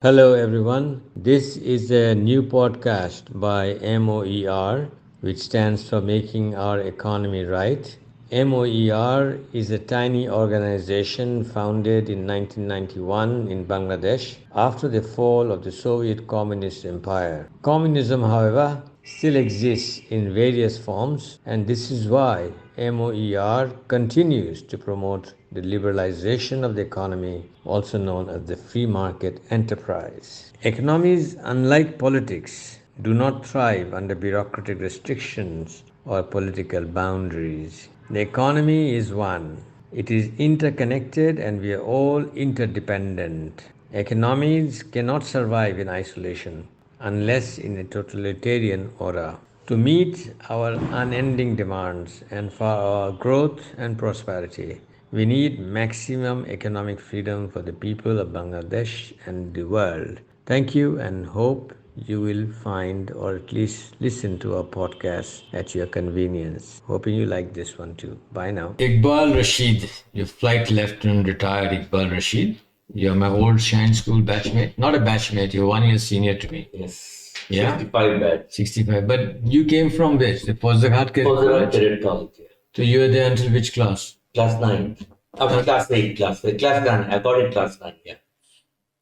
Hello, everyone. This is a new podcast by MOER, which stands for Making Our Economy Right. MOER is a tiny organization founded in 1991 in Bangladesh after the fall of the Soviet Communist Empire. Communism, however, still exists in various forms, and this is why MOER continues to promote the liberalization of the economy, also known as the free market enterprise. Economies, unlike politics, do not thrive under bureaucratic restrictions or political boundaries. The economy is one. It is interconnected and we are all interdependent. Economies cannot survive in isolation unless in a totalitarian aura. To meet our unending demands and for our growth and prosperity, we need maximum economic freedom for the people of Bangladesh and the world. Thank you and hope you will find or at least listen to our podcast at your convenience. Hoping you like this one too. Bye now. Iqbal Rashid, your flight lieutenant retired Iqbal Rashid. You're my old Shine School batchmate. Not a batchmate, you're 1 year senior to me. Yes. Yeah? 65 batch. 65. But you came from which? The Postghat Postgrad cadet college. Yeah. So you were there until which class? Class 9. After class 8, class 8. Class 9. I got in class 9, yeah.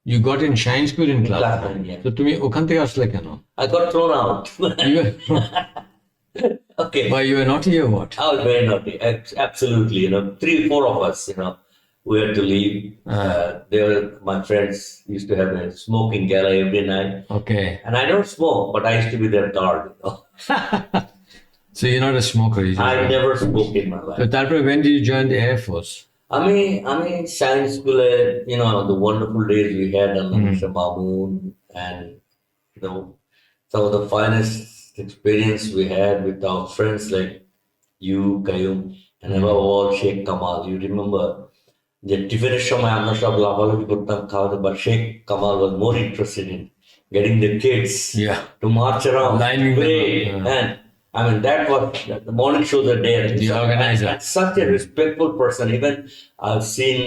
You got in Shine School in class? Class 9, yeah. So তুমি ওখান থেকে আসলে কেন? I got thrown out. You were, Okay. why you were naughty or what? I was very naughty. Absolutely. 3, 4 of us, we had to leave. My friends used to have a smoking gala every night. Okay. And I don't smoke, but I used to be their guard. So you're not a smoker? I never smoked in my life. So তারপরে when did you join the Air Force? Science school, the wonderful days we had under Mr. Mamoon and, some of the finest experience we had with our friends like you, Kayum, and above all, Sheikh Kamal. You remember the টিফিনের সময় আমরা সব লাফালাফি করতাম খাওয়াতে, but Sheikh Kamal was more interested in getting the kids to march around, play, and that was the morning shows are there. The organizer. And such a respectful person. Even I've seen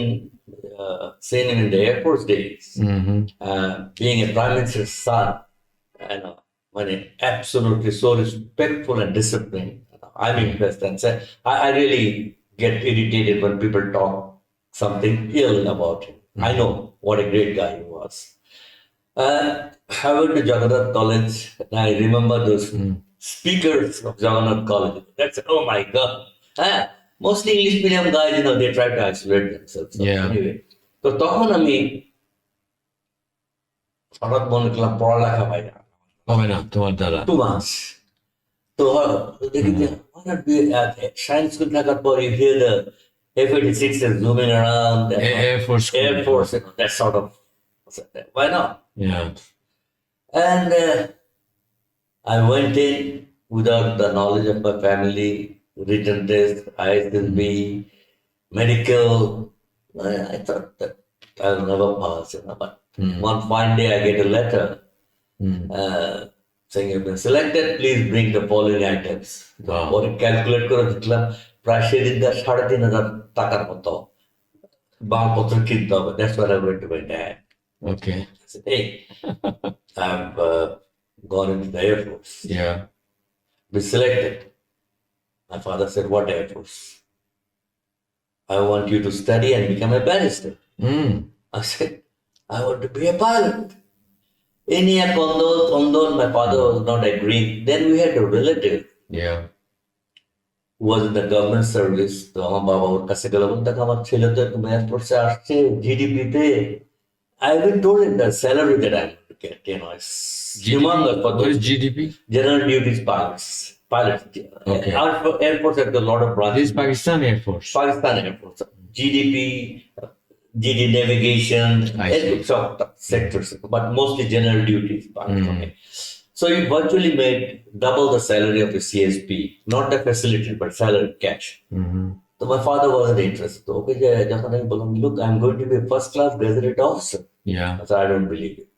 him in the Air Force days, being a Prime Minister's son, and absolutely so respectful and disciplined. I'm impressed, and so I really get irritated when people talk something ill about him. I know what a great guy he was. I went to Jagannath College, and I remember those speakers of Jagannath College. That's, oh my God. Mostly English medium guys, they try to isolate themselves. So anyway, তো তখন আমি হঠাৎ মনে করলাম পড়ালেখা পাই না, হবে না তোমার দ্বারা। 2 months. তো দেখি যে সায়েন্স স্কুল থাকার পর you hear the F-86 is zooming around. Air Force. That sort of, why not? Yeah. And I went in without the knowledge of my family, written test, ISSB, medical. I thought that I'll never pass, but one fine day I get a letter saying you've been selected, please bring the following items. What it calculate করে দেখলাম প্রায় সেদিনকার 3,500 টাকার মতো বাংলাপত্র কিনতে হবে. That's what I went to my dad. Okay. I said, hey, I've gone into the Air Force. Yeah. Be selected. My father said, what Air Force? I want you to study and become a barrister. I said, I want to be a pilot. Enia Kondol, my father was not agreeing. Then we had a relative. Yeah. Who was in the government service. তো আমার বাবা ওর কাছে গেল, দেখো আমার ছেলে তো একটু ম্যাথ পড়ছে আসছে GDP-তে. I even told him the salary that I'm going to get, it's humongous. What is GDP? General duties pilots. Okay. Air Force has a lot of branches. This is Pakistan Air Force. Pakistan Air Force. GDP, GD navigation, some sectors, but mostly general duties. So he virtually made double the salary of a CSP, not the facility, but salary cash. So my father wasn't interested. Okay, look, I'm going to be a first-class gazetted officer. Yeah. So I don't believe it.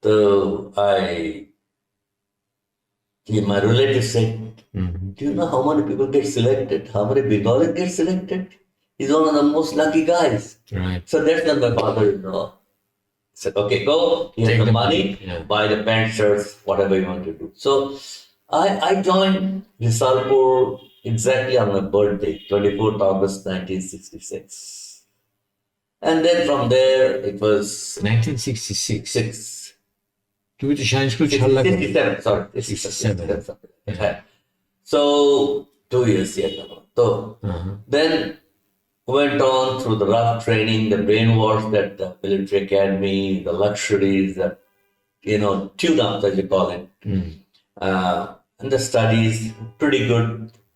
So my relative said, do you know how many people get selected? How many Bengalis get selected? He's one of the most lucky guys. Right. So that's when my father, said, okay, go, here's the money, buy the pants, shirts, whatever you want to do. So I joined Risalpur exactly on my birthday, 24th August 1966. And then from there, it was 1966. six. তুমি তো science school 67, sorry. 67. Something like that. So, 2 years yet. So, then went on through the rough training, the brainwash that the military academy, the luxuries, the, tune-ups as you call it. And the studies, pretty good,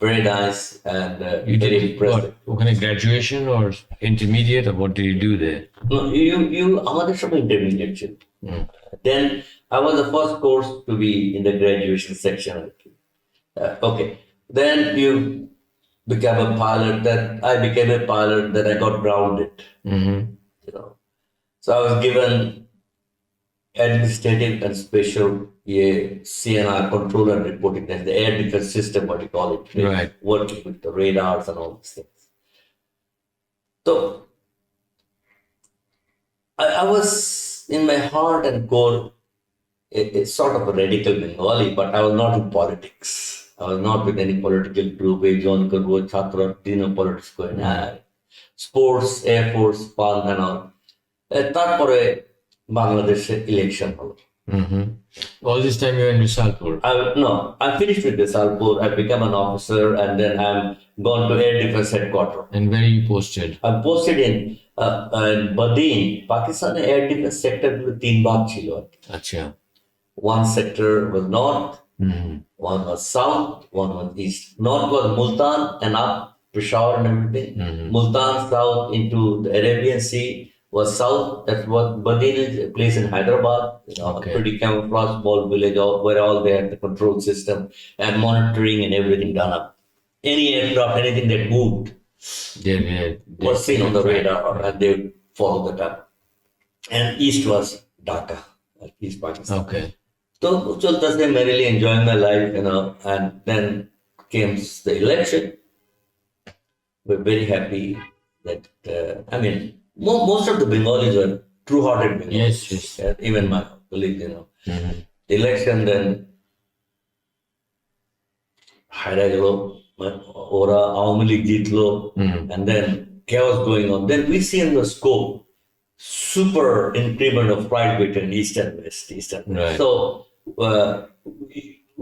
very nice, and very impressive. What kind of graduation or intermediate, or what did you do there? No, আমাদের সব intermediate ছিল. Then I was the first course to be in the graduation section. Okay. Then you become a pilot. Then I became a pilot. Then I got grounded. So I was given administrative and special CNR control and reporting. That's the air defense system, what you call it. Right. Working with the radars and all these things. So I was in my heart and core it's sort of a radical Bengali, but I was not in politics. I was not with any political group. John Karbo, Chatra, politics going on. Sports, Air Force, fun and all. তারপরে বাংলাদেশের election হলো. All this time you were in Risalpur? No, I finished with Risalpur. I became an officer and then I'm gone to Air Defense Headquarters. And where are you posted? I'm posted in Badin, Pakistan Air Defense Sector তিন ভাগ ছিল. আচ্ছা. One sector was north, one was south, one was east. North was Multan and up Peshawar and everything. Multan south into the Arabian Sea was south. That's what Badin is, a place in Hyderabad. Pretty camouflage, small village where all they had the control system and monitoring and everything done up. Any aircraft, anything that moved was seen on the radar and they would follow that up. And east was Dhaka, East Pakistan. Okay. So thus they merrily enjoying my life, and then came the election. We're very happy that, most of the Bengalis were true-hearted Bengalis. Yes. Even my colleagues, The election then, হারা গেল, ওরা আওয়ামী লীগ জিতলো, and then chaos going on. Then we see in the scope super increment of flight between east and west. Right. So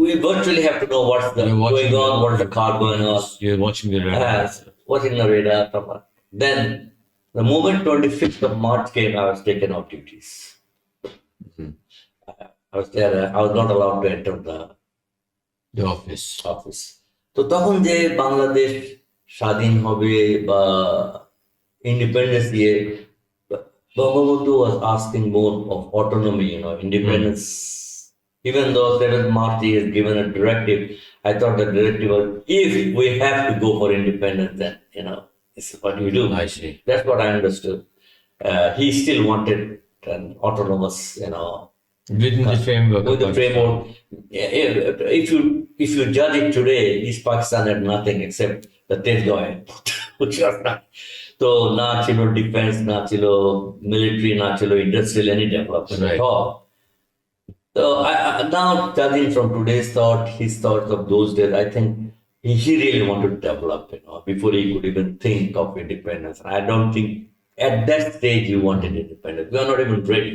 we virtually have to know what's going on, what's the car going on. You're watching the radar. Watching the radar. Then the moment 25th of March came, I was taken off duties. I was there. I was not allowed to enter the office. তো তখন যে বাংলাদেশ স্বাধীন হবে বা independence দিয়ে Bangabandhu was asking more of autonomy, independence. Even though 7th March he has given a directive, I thought the directive was, if we have to go for independence, then, this is what we do. I see. That's what I understood. He still wanted an autonomous, within the framework. With the framework. If you judge it today, East Pakistan had nothing except the Tezgah airport, which was not. So, na chilo defense, na chilo military, na chilo industrial, any development at all. So, now judging from today's his thoughts of those days, I think he really wanted to develop, before he could even think of independence. I don't think at that stage he wanted independence. We are not even ready.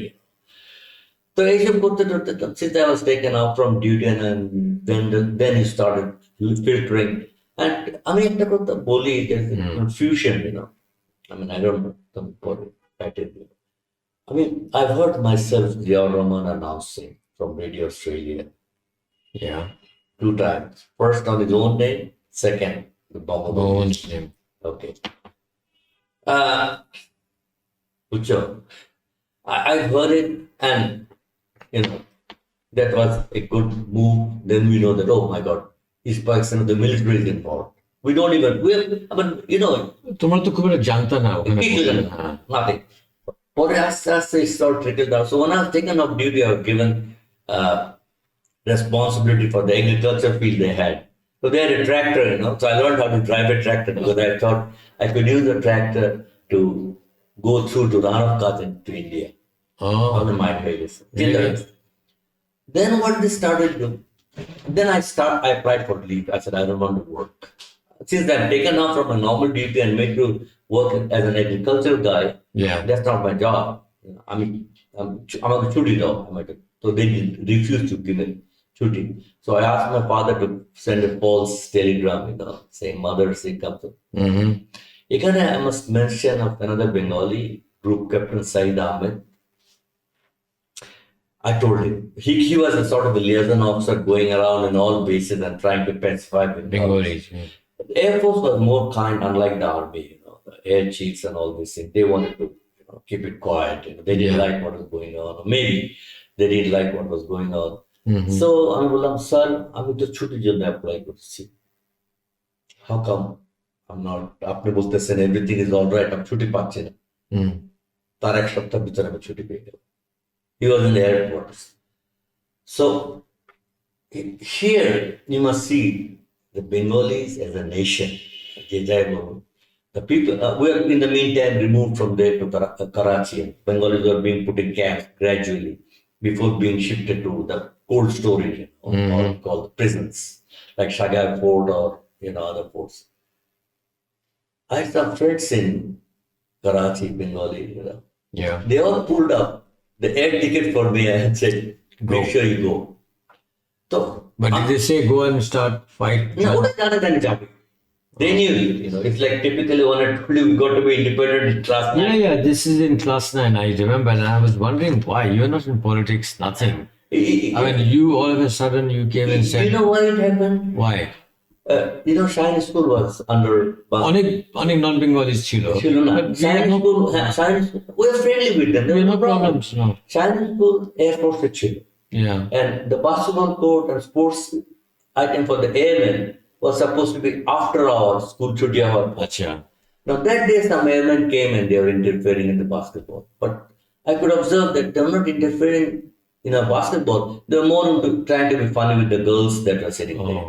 So, since I was taken out from duty and then he started filtering. And একটা কথা বলি, there's confusion, I don't know some pattern. I've heard myself Ziaur Rahman announcing from Radio Australia. Yeah. 2 times. First on his own name, second the Bangabandhu's name. Okay. I've heard it, and that was a good move. Then we know that, oh my God, East Pakistan, the military is involved. We don't even, তোমরা তো খুব একটা জানতা না ওখানে, nothing. পরে আস্তে আস্তে it started trickle down. So when I was taken off duty, I was given responsibility for the agriculture field they had. So they had a tractor, so I learned how to drive a tractor because I thought I could use a tractor to go through to Ranavkat to India. Oh, on the mind basis. really? Then what they started doing, then I applied for leave. I said, I don't want to work. Since I'm taken off from a normal duty and made to work as an agricultural guy, Yeah. that's not my job. I mean, I'm a chutti job. So they refused to give it chutti. So I asked my father to send a false telegram, saying mother sick up. Mm-hmm. Again, I must mention of another Bengali group, Captain Saeed Ahmed. I told him. He was a sort of a liaison officer going around in all bases and trying to pacify Bengalis. Yeah. The Air Force was more kind, unlike the Army, the air chiefs and all these things. They wanted to keep it quiet. They didn't like what was going on. Or maybe they didn't like what was going on. Mm-hmm. So আমি বললাম sir আমি তো ছুটির জন্য apply করছি how come আপনি বলতেছেন everything is alright আমি ছুটি পাচ্ছি না তার এক সপ্তাহ ভিতরে আমি ছুটি পেয়ে গেলাম he was in the airports so here you must see the Bengalis as a nation. The people were in the meantime removed from there to Karachi. Bengalis were being put in camps gradually before being shifted to the cold storage or called the prisons like Shagai Fort or other forts. I had some friends in Karachi, Bengali. Yeah. They all pulled up the air ticket for me and said, "Make sure you go." So, but did they say go and start fight? No, they knew it. It's like typically when I told you we got to be independent in class 9. Yeah. This is in class 9. I remember, and I was wondering why you're not in politics. Nothing. I mean, you all of a sudden you came and said. You know why it happened? Why? Shine School was under. Onik non-Bengalis chilo. Shine School, we are friendly with them. There were no problems. No. Shine School, Air Force chilo. Yeah. And the basketball court and sports item for the airmen was supposed to be after our school chutti hour. Achha. Now that day some airmen came and they were interfering in the basketball. But I could observe that they were not interfering in a basketball. They were more into trying to be funny with the girls that were sitting there.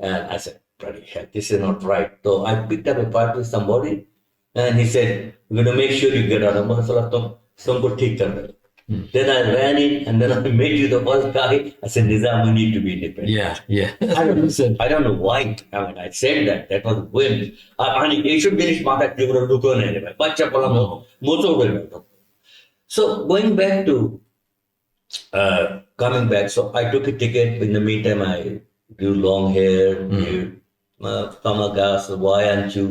And I said, bloody hell, this is not right. So I picked up a fight with somebody and he said, we're going to make sure you get out. Then I ran in and then I met you the first guy. I said, Nizam, we need to be independent. Yeah. I don't know why. I mean, I said that. That was when. I should finish my So going back to coming back. So I took a ticket. In the meantime, I grew long hair, beard. Kamagas, why aren't you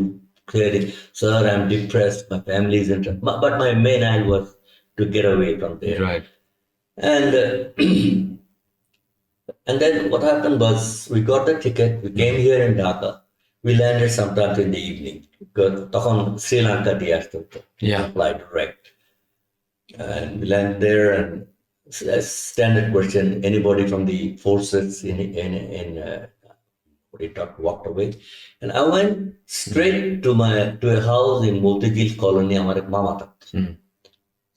clearing? Sir, I'm depressed. My family is interested. But my main aim was to get away from there. Right. And and then what happened was we got the ticket. We came here in Dhaka. We landed sometime in the evening. Tokon Sri Lanka fly direct. And we landed there and standard question, anybody from the forces walked away. And I went straight to a house in Motigil colony, amar ek mama thakto.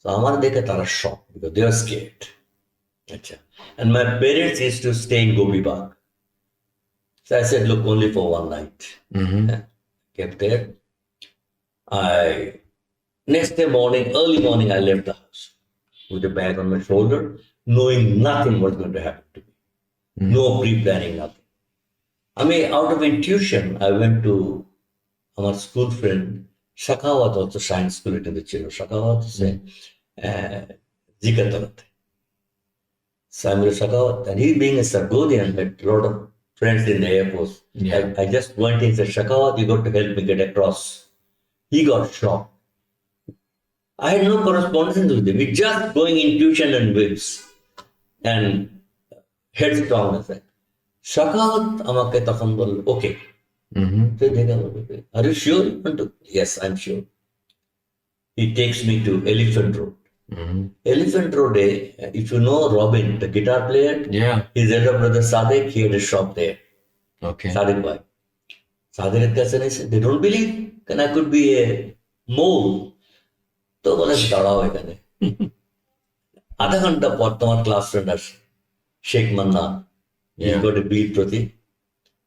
So আমার দেখে তারা shocked because they were scared. And my parents used to stay in Gopi Bagh. So I said, look, only for one night. Kept there. Next day morning, early morning, I left the house with a bag on my shoulder, knowing nothing was going to happen to me. No pre-planning, nothing. I mean, out of intuition, I went to our school friend, Shakawat, also science school in the children. Shakawat said, Zikatarat. Samuel Shakawat, and he being a Sargodian, had a lot of friends in the Air Force. I just went in and said, Shakawat, you got to help me get across. He got shocked. I had no correspondence with him. We just going intuition and whips and headstrongness. Shakawat আমাকে তখন বলল, okay. Are you sure? Yes, I'm sure. He takes me to Elephant Road. Elephant Road, if you know Robin, the guitar player, his elder brother Sadek, he had a shop there. Okay. Sadek Bhai. Sadek said, they don't believe that I could be a mole. তো বলে দাঁড়াও এখানে আধা ঘন্টা পর তোমার class friend আসে Sheikh Manna he's got a beat প্রতি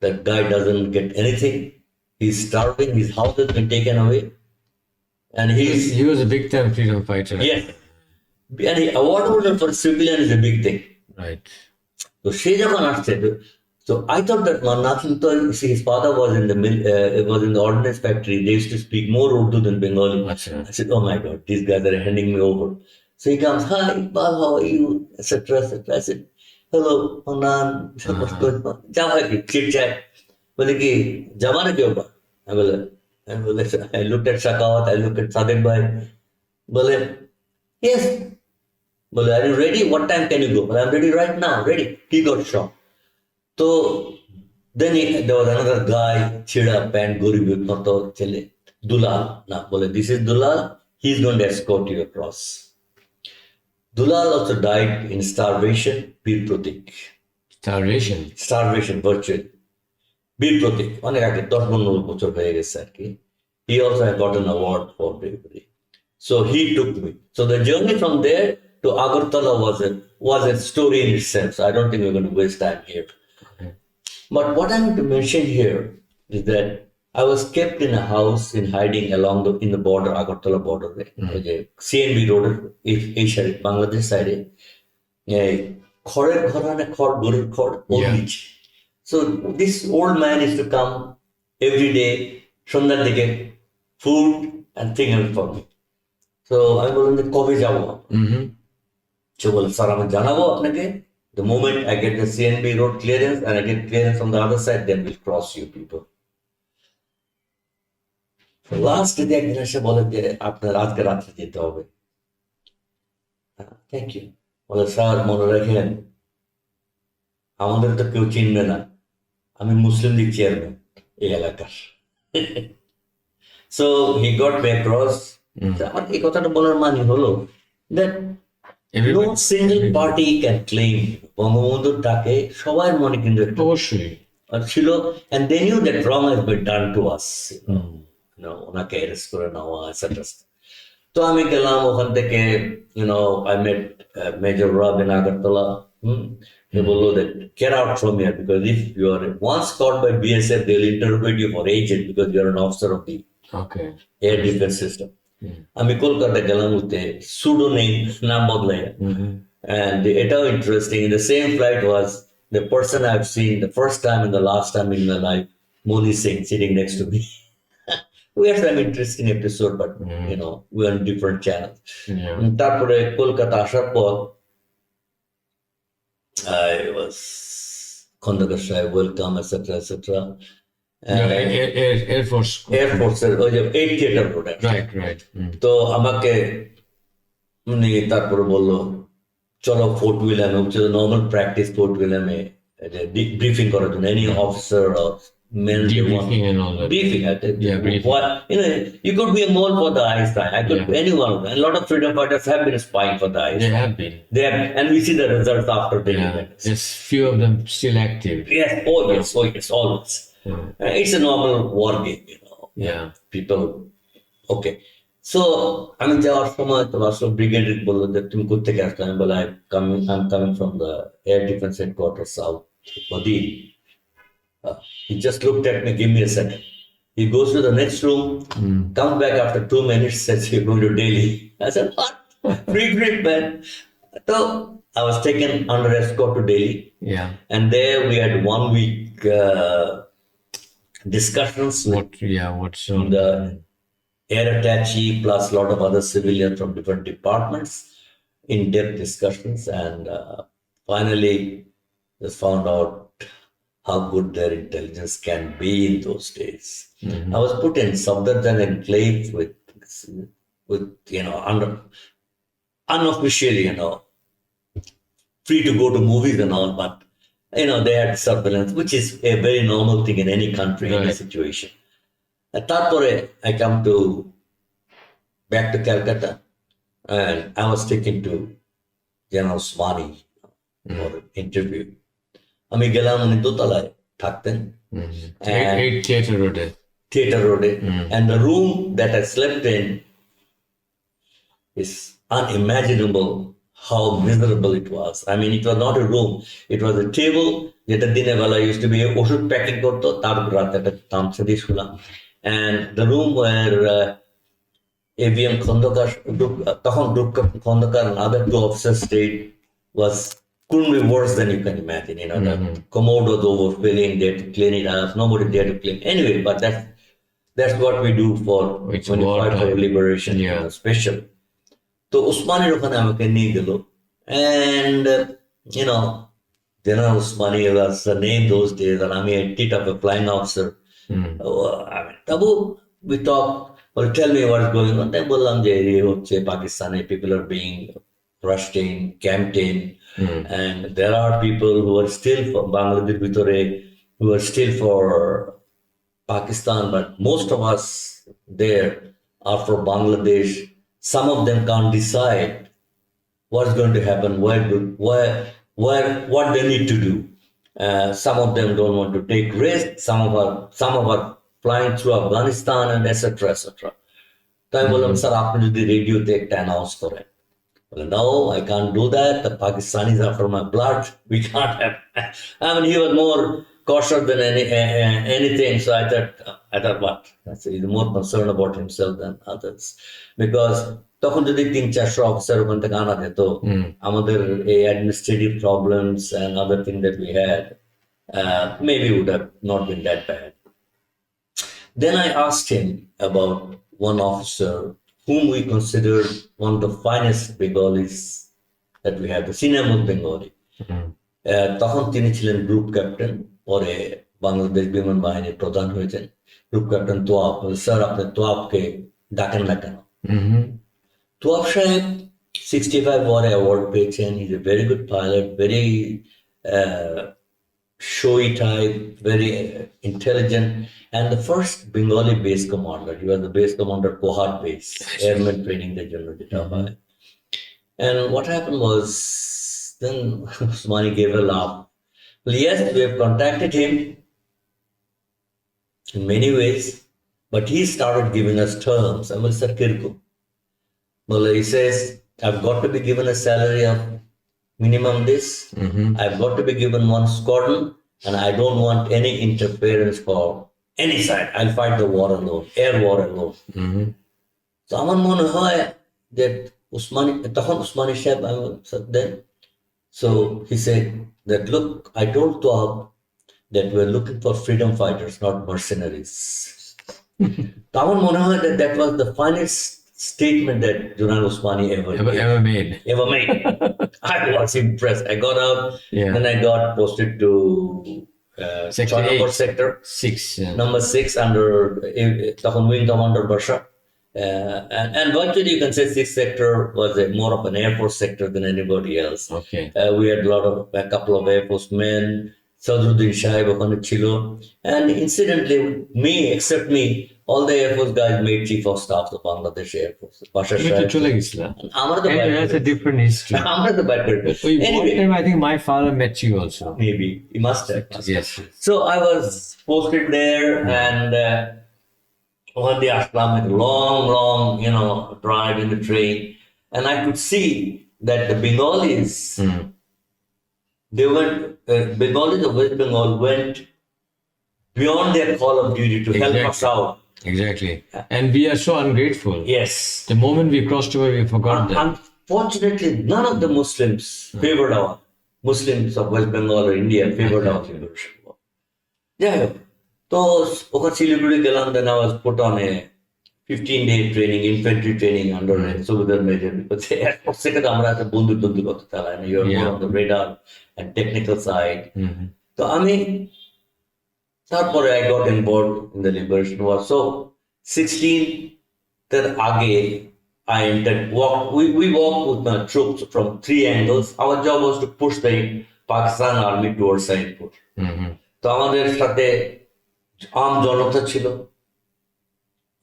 that guy doesn't get anything, he's starving, his house has been taken away and he was a big time freedom fighter. Yes, And the award holder for civilian is a big thing. Right. So she যখন আসছে, so I thought that nothing. See, his father was in the was in the ordnance factory. They used to speak more Urdu than Bengali. Achha. I said, oh my God, these guys are handing me over. So he comes, hi, Iqbal, how are you, etc., etc. I said, hello, Hanan, what's going on? Jao hai ki, chit chat. बोले कि जमाना के ऊपर बोले I looked at Shakawat, I looked at Sadiq Bhai. बोले yes. बोले are you ready? What time can you go? बोले I'm ready right now. Ready? He got shot. So then there was another guy, chida pant, goribut, noto chele, Dulal. Now, बोले this is Dulal. He's going to escort you across. Dulal also died in starvation. Bir Pratik. Starvation. Starvation, virtually. Bir Pratik. অনেক আগে 10-15 বছর হয়ে গেছে আর কি. He also had got an award for bravery. So he took me. So the journey from there to Agartala was a story in itself. So I don't think we're going to waste time here. Okay. But what I want to mention here is that I was kept in a house in hiding along in the border, Agartala border, CNB road, Asia, Bangladesh side. খড়ের ঘর মানে খড় গরুর খড় ওর নিচে So this old man used to come every day, সন্ধ্যার দিকে, food and thing for me. So আমি বললাম যে কবে যাবো? সে বলে স্যার আমি জানাবো আপনাকে. The moment I get the CNB road clearance and I get clearance from the other side, then we'll cross you people. So last day একদিন এসে বলে যে আপনার আজকে রাত্রে যেতে হবে. Thank you. বলে স্যার মনে রাখেন আমাদের তো কেউ চিনবে না, আমি মুসলিম লীগ চেয়ারম্যান এই এলাকার. So he got me across. আমার এই কথাটা বলার মানে হলো that no single party can claim বঙ্গবন্ধুর ডাকে সবার মনে কিন্তু অবশ্যই ছিল, and they knew that wrong has been done to us, ওনাকে অ্যারেস্ট করে নেওয়া etc. তো আমি গেলাম ওখান থেকে, I met Major Rob in Agartala. He বললো that get out from here because if you are once caught by BSF, they'll interrogate you for agent because you are an officer of the air defense system. আমি কলকাতা গেলাম উঠতে pseudonym নাম বদলাইয়া, and এটাও interesting. In the same flight was the person I've seen the first time and the last time in my life, Moni Singh, sitting next to me. We had some interesting episode, but we're on different channels. তারপরে কলকাতা আসার পর I was Khondakar Sahib, welcome, etc., etc. Air Force এর ওই যে 8 theatre road, right. তো আমাকে উনি তারপরে বললো চলো ফোর্ট উইলিয়ামে, which is a normal practice, Fort উইলিয়ামে ব্রিফিং করার জন্য any officer or men debriefing and all that. Briefing. Briefing. What, you could be a mole for the Einstein. I could be anyone. A lot of freedom fighters have been spying for the Einstein. They have been. And we see the results after the event. There's few of them still active. Yes, yes, always. It's a normal war game, People, okay. So আমি যাওয়ার সময় তোমার সব brigadier বললো যে তুমি কোথেকে আসছো? আমি বলে I'm coming from the air defense headquarters south Badin. He just looked at me, give me a second. He goes to the next room, comes back after 2 minutes, says you're going to Delhi. I said, what? Free trip, man. So I was taken under escort to Delhi. And there we had 1 week discussions with the air attaché plus a lot of other civilians from different departments, in-depth discussions, and finally just found out how good their intelligence can be in those days. I was put in Safdarjung enclave with unofficially, free to go to movies and all, but they had surveillance, which is a very normal thing in any country, in a situation. তারপরে I come back to Calcutta, and I was taken to General Swani for an interview. আমি গেলাম, উনি দোতলায় থাকতেন, theatre রোডে, and the room that I slept in is unimaginable how miserable it was. I mean, it was not a room, it was a table যেটা দিনের বেলা used to be ওষুধ packing করতো, তার উপর রাতে একটা তামসা দিয়ে শুলাম, and the room where ABM Khandakar, তখন Group Captain Khandakar and other two officers stayed was couldn't be worse than you can imagine. You know, the commode was overfilling, they had to clean it up, nobody there to clean. Anyway, but that's what we do for when you fight for liberation, you know, special. তো উসমানের ওখানে আমাকে নিয়ে গেল and you know General Usmani was the name those days and আমি a tit of a flying officer. I mean, Tabu, we talk, well, tell me what's going on. তাই বললাম যে এই হচ্ছে পাকিস্তানে people are being rushed in, camped in, and there are people who are still for Bangladesh ভিতরে who are still for Pakistan, but most of us there are for Bangladesh. Some of them can't decide what's going to happen, what they need to do. Some of them don't want to take risks. Some of are flying through Afghanistan and etc. etc. তাই বললাম sir আপনি যদি রেডিওতে একটা announce করেন no, I can't do that. The Pakistanis are from my blood. We can't have. I mean, he was more cautious than anything. So I thought, what? He's more concerned about himself than others, because তখন যদি 300-400 officer ওখান থেকে আনা যেত আমাদের এই administrative problems and other things that we had maybe would have not been that bad. Then I asked him about one officer whom we considered one of the finest Bengalis that we had, the senior most Bengali. তখন তিনি ছিলেন group captain, পরে বাংলাদেশ বিমান বাহিনীর প্রধান হয়েছেন। Group captain Toab, sir আপনি তোয়াবকে ডাকেন না কেন? তোয়াব সাহেব 65 ওয়ারে অ্যাওয়ার্ড পেয়েছেন। Is a very good pilot, very showy type, very intelligent, and the first Bengali base commander. He was the base commander Kohat base, airman training the general. And what happened was, then Usmani gave a laugh. Well, yes, we have contacted him in many ways, but he started giving us terms. I will say, Kirku. Well, he says, I've got to be given a salary of minimum this. I've got to be given one squadron, and I don't want any interference for any side. I'll fight the war alone, air war alone. So আমার মনে হয় that Usmani Shab, then, so he said that, look, I told Toab that we're looking for freedom fighters, not mercenaries. আমার মনে হয় that was the finest statement that General Usmani ever made. I was impressed. I got out, then I got posted to sector 6, number 6 under Wing Commander Basha. And virtually you can say 6th sector was more of an Air Force sector than anybody else. We had a couple of Air Force men, Sadruddin Shahib okhane chilo, and incidentally except me, all the Air Force guys made Chief of Staff of Bangladesh Air Force. Pasha Shahib. That's a different history. Anyway, I think my father met you also. Maybe. He must have. Yes. So I was posted there, and on the ashram with long, drive in the train. And I could see that the Bengalis, Bengalis of West Bengal went beyond their call of duty to help us out. Exactly. And we are so ungrateful. Yes. The moment we crossed over, we forgot that. Unfortunately, none of the Muslims favored our Muslims of West Bengal or India favored our liberation. Yeah. So, Siliguri Galan, then I was put on a 15-day training, infantry training under a Subedar Major, because the Air Force second Amra as a Bundu and you're more on the radar and technical side. So, তারপরে I got involved in the liberation war. So 16 আগে I we walked with my troops from 3 angles. Our job was to push the Pakistan army towards Saidpur. তো আমাদের সাথে আম জনতা ছিল,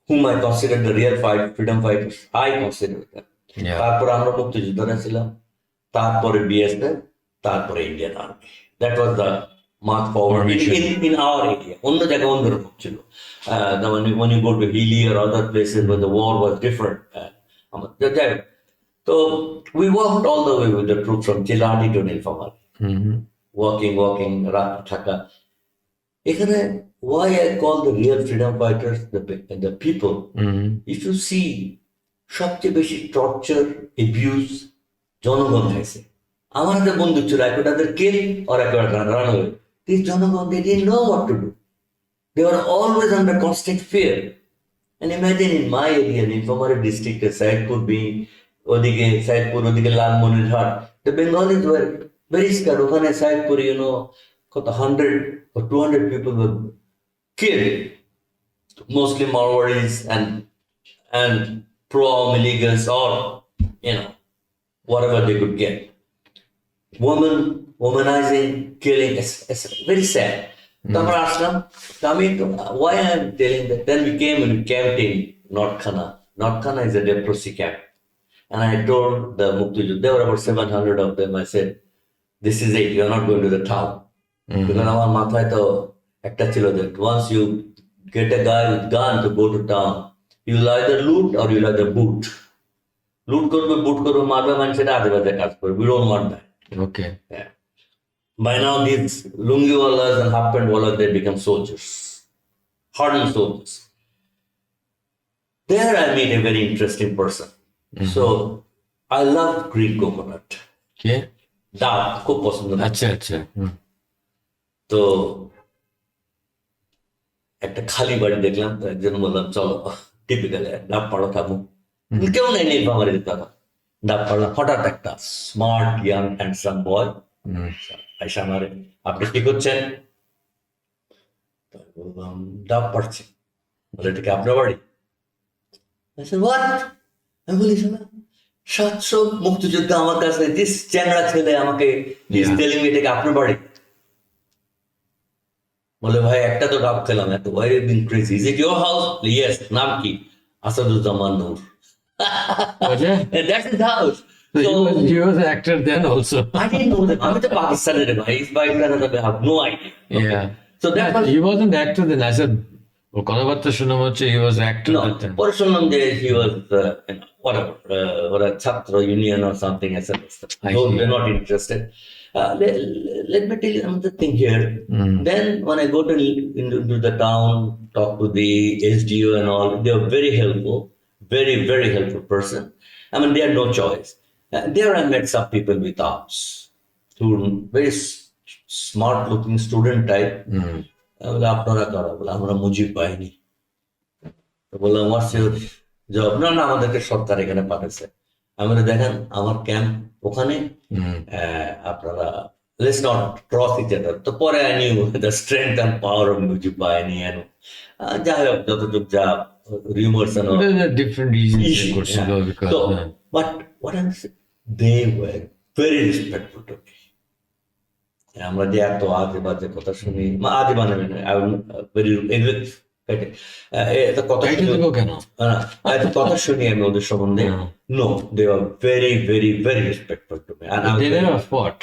whom I considered the real freedom fighters. I considered that. তারপরে আমরা মুক্তিযোদ্ধারা ছিলাম, তারপরে BSF, তারপরে Indian Army. That was the march forward in our area. অন্য জায়গায় অন্যরকম ছিল। When you go to Hilly or other places where the war was different. So we walked all the way with the troops from Chiladi to Nilphamari. Walking, রাত থাকা। এখানে why I call the real freedom fighters the people. If you see সবচেয়ে বেশি torture, abuse জনগণ খাইছে। আমার হাতে বন্দুক ছিল, I could either kill or I could run away. These জনগণ, they didn't know what to do. They were always under constant fear. And imagine in my area, Nilphamari district, Saidpur being, ওদিকে সাইদপুর, ওদিকে Lalmonirhat, the Bengalis were very scared. ওখানে সাইদপুর, কত 100 or 200 people were killed, mostly Marwaris and pro-militias or whatever they could get. Womanizing, killing, it's very sad. তারপর আসলাম, why I am telling that, then we came and camped in North Khana. North Khana is a leprosy camp. And I told the Muktijud, there were about 700 of them, I said, this is it, you're not going to the town. Because আমার মাথায় তো একটা ছিল that once you get a guy with gun to go to town, you'll either loot or you'll either boot. Loot করবে, boot করবে, মারবে মানুষের, আজে বাজে কাজ করবে. We don't want that. Okay. Yeah. By now, these lungiwalas and half-pant-wallas, they become soldiers, hardened soldiers. There I meet a very interesting person. So, I love Greek coconut. Okay. ডাব খুব পছন্দ। আচ্ছা আচ্ছা। তো একটা খালি বাড়ি দেখলাম, তো একজন বললাম চলো টিপিক্যাল ডাব পাড়ো খাবো। কেউ নেই আমার কথা, ডাব পাড়লাম। হঠাৎ একটা স্মার্ট ইয়াং হ্যান্ডসাম বয় আইসা আমারে, আপনি কি করছেন? বললাম ডাব পাড়ছি। বলে এটা কি আপনার বাড়ি? আমি বলি 700 মুক্তিযোদ্ধা আমার কাছে, দিস চ্যাংড়া ছেলে আমাকে এটাকে আপনার বাড়ি? বলে ভাই একটা তো ডাব খেলাম, এত why you been crazy, is it your house? Yes. নাম কি? Asaduzzaman Noor. That's his house. So he was an actor then also. I didn't know that. আমি তো পাকিস্তানের ভাই, he's by Canada, I have no idea. Yeah. So that was, he wasn't an actor then. I said, ওর কথাবার্তা শুনে হচ্ছে he was an actor. No, পরে শুনলাম যে he was whatever, ওরা ছাত্র union or something. I said, no, they're not interested. Let me tell you another thing here. Then when I go into the town, talk to the SDO and all, they are very helpful, very, very helpful person. I mean, they had no choice. There I met some people with arms, who very smart looking student type. বলে আপনারা কারা? বলে আমরা মুজিব বাহিনী। বললাম what's your job? না আমাদেরকে সরকার এখানে পাঠাচ্ছে। আমি বলে দেখেন আমার ক্যাম্প ওখানে, আপনারা let's not cross each other. তো পরে I knew the strength and power of Mujib Bahini, যাই হোক যতটুকু যা রিউমার্স এন্ড different reasons করছিল because but what I'm saying, they were very respectful to me. আমরা যে এত আজে বাজে কথা শুনি, আজে বাজে কথা শুনি আমি ওদের সম্বন্ধে, no, they are very very very respectful to me. they never fought.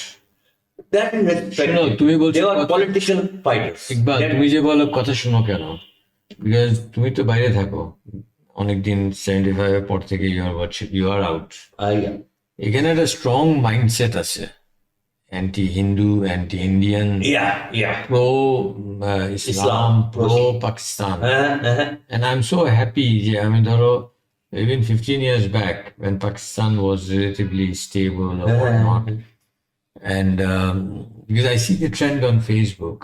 That is respect. No, তুমি বলছো they were political fighters. Iqbal, তুমি যে বলো কথা শুনো কেন, বিকজ তুমি তো বাইরে থাকো অনেকদিন, 75 এর পর থেকে you are out. এখানে একটা স্ট্রং মাইন্ডসেট আছে, anti Hindu, anti Indian, pro Islam, pro Pakistan. And I'm so happy যে আমি ধরো even 15 years back when Pakistan was relatively stable or whatnot, and because I see the trend on Facebook,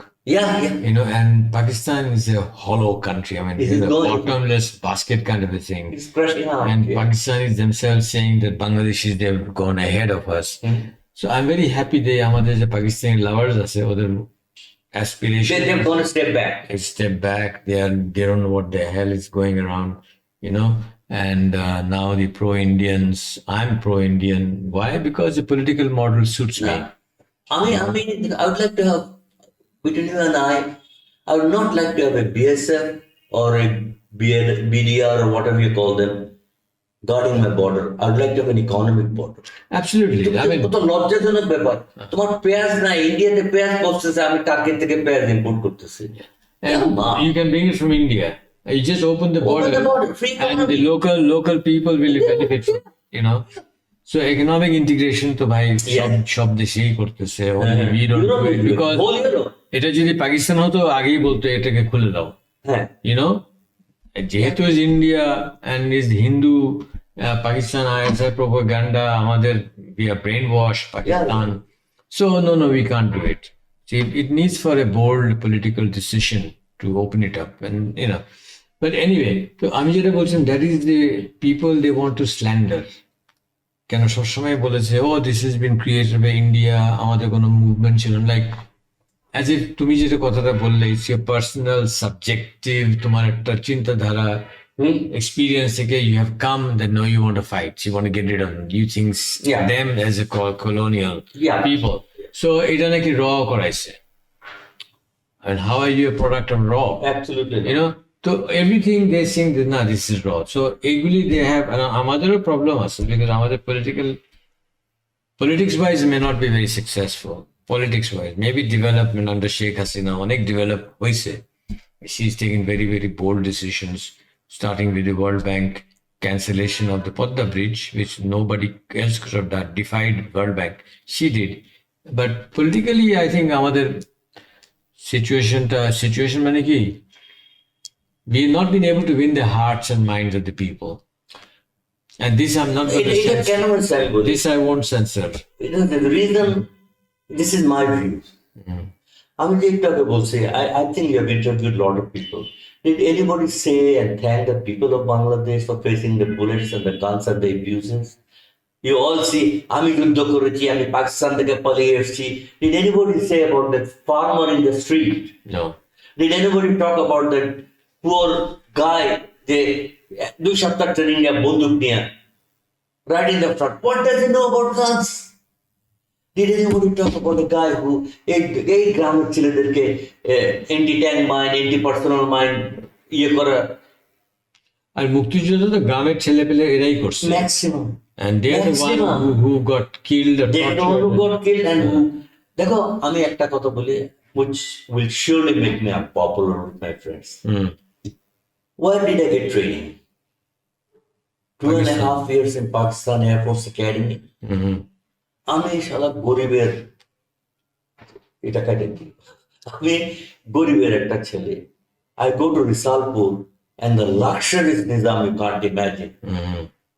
and Pakistan is a hollow country. I mean, it's a bottomless basket kind of a thing. It's crashing out. And Pakistanis themselves saying that Bangladeshis, they've gone ahead of us. So I'm very happy they আমাদের যে Pakistani lovers আছে, ওদের aspiration, they've gone a step back. They don't know what the hell is going around, and now the pro-Indians, I'm pro-Indian. Why? Because the political model suits me. I mean, I would like to have, between you and I would not like to have a BSF or a BDR or whatever you call them guarding my border. I would like to have an economic border. Absolutely. I mean, কত লজ্জাজনক ব্যাপার, তোমার পেঁয়াজ না, ইন্ডিয়াতে পেঁয়াজ পৌঁছতেছে, আমি target থেকে পেঁয়াজ ইম্পোর্ট করতেছি। You can bring it from India. You just open the border, and the local people will benefit from it, So economic integration তো ভাই সব দেশেই করতেছে, only we don't do it because এটা যদি পাকিস্তান হতো আগেই বলতো এটাকে খুলে দাও, যেহেতু is India and is Hindu Pakistan ISI propaganda, we are brainwashed, Pakistan. Yeah. So, no, we can't do it. See, it needs for a bold political decision to open it up. And, but anyway, so আমি যেটা বলছিলাম, that is the people they want to slander. কেন সবসময় বলেছে, this has been created by India, আমাদের কোনো movement ছিল না, লাইক অ্যাজ ইফ তুমি যেটা কথাটা বললে, ইটস ইউর পার্সোনাল সাবজেক্টিভ, তোমার একটা চিন্তাধারা experience থেকে you have come that no you want to fight, you want to get rid of them, you think them as a colonial people. So এটা নাকি র করাইছে, and how are you a product of raw? Absolutely. So everything they think that nah, this is raw. So equally they have আমাদেরও problem আছে, because আমাদের politics wise may not be very successful. Politics wise, maybe development under Sheikh Hasina, অনেক develop হয়েছে. She's taking very, very bold decisions, starting with the World Bank cancellation of the Podda Bridge, which nobody else could have done, defied World Bank. She did. But politically, I think আমাদের situation মানে কি? We've not been able to win the hearts and minds of the people. And this I'm not going to censor. This I won't censor. The reason, this is my view. I think you have interviewed a lot of people. Did anybody say and thank the people of Bangladesh for facing the bullets and the guns and the abuses? You all see, আমি যুদ্ধ করেছি, আমি পাকিস্তান থেকে পালিয়ে এসেছি. Did anybody say about the farmer in the street? No. Did anybody talk about that poor guy, the 2 সপ্তাহ training নিয়ে বন্দুক নিয়ে right in the front? What does he know about guns? Did anybody talk about the guy who এই গ্রামের ছেলেদেরকে anti-tank mine, anti-personal mine করা? আর মুক্তিযুদ্ধ তো গ্রামের ছেলেপেলে এরাই করছে maximum, and they are the one who got killed or tortured. And দেখো আমি একটা কথা বলি, which will surely make me unpopular with my friends. Where did I get training? 2.5 years in Pakistan Air Force Academy. আমি শালা গরিবের, এটা কাটে কি, আমি গরিবের একটা ছেলে. I go to Risalpur and the luxuries Nizam you can't imagine.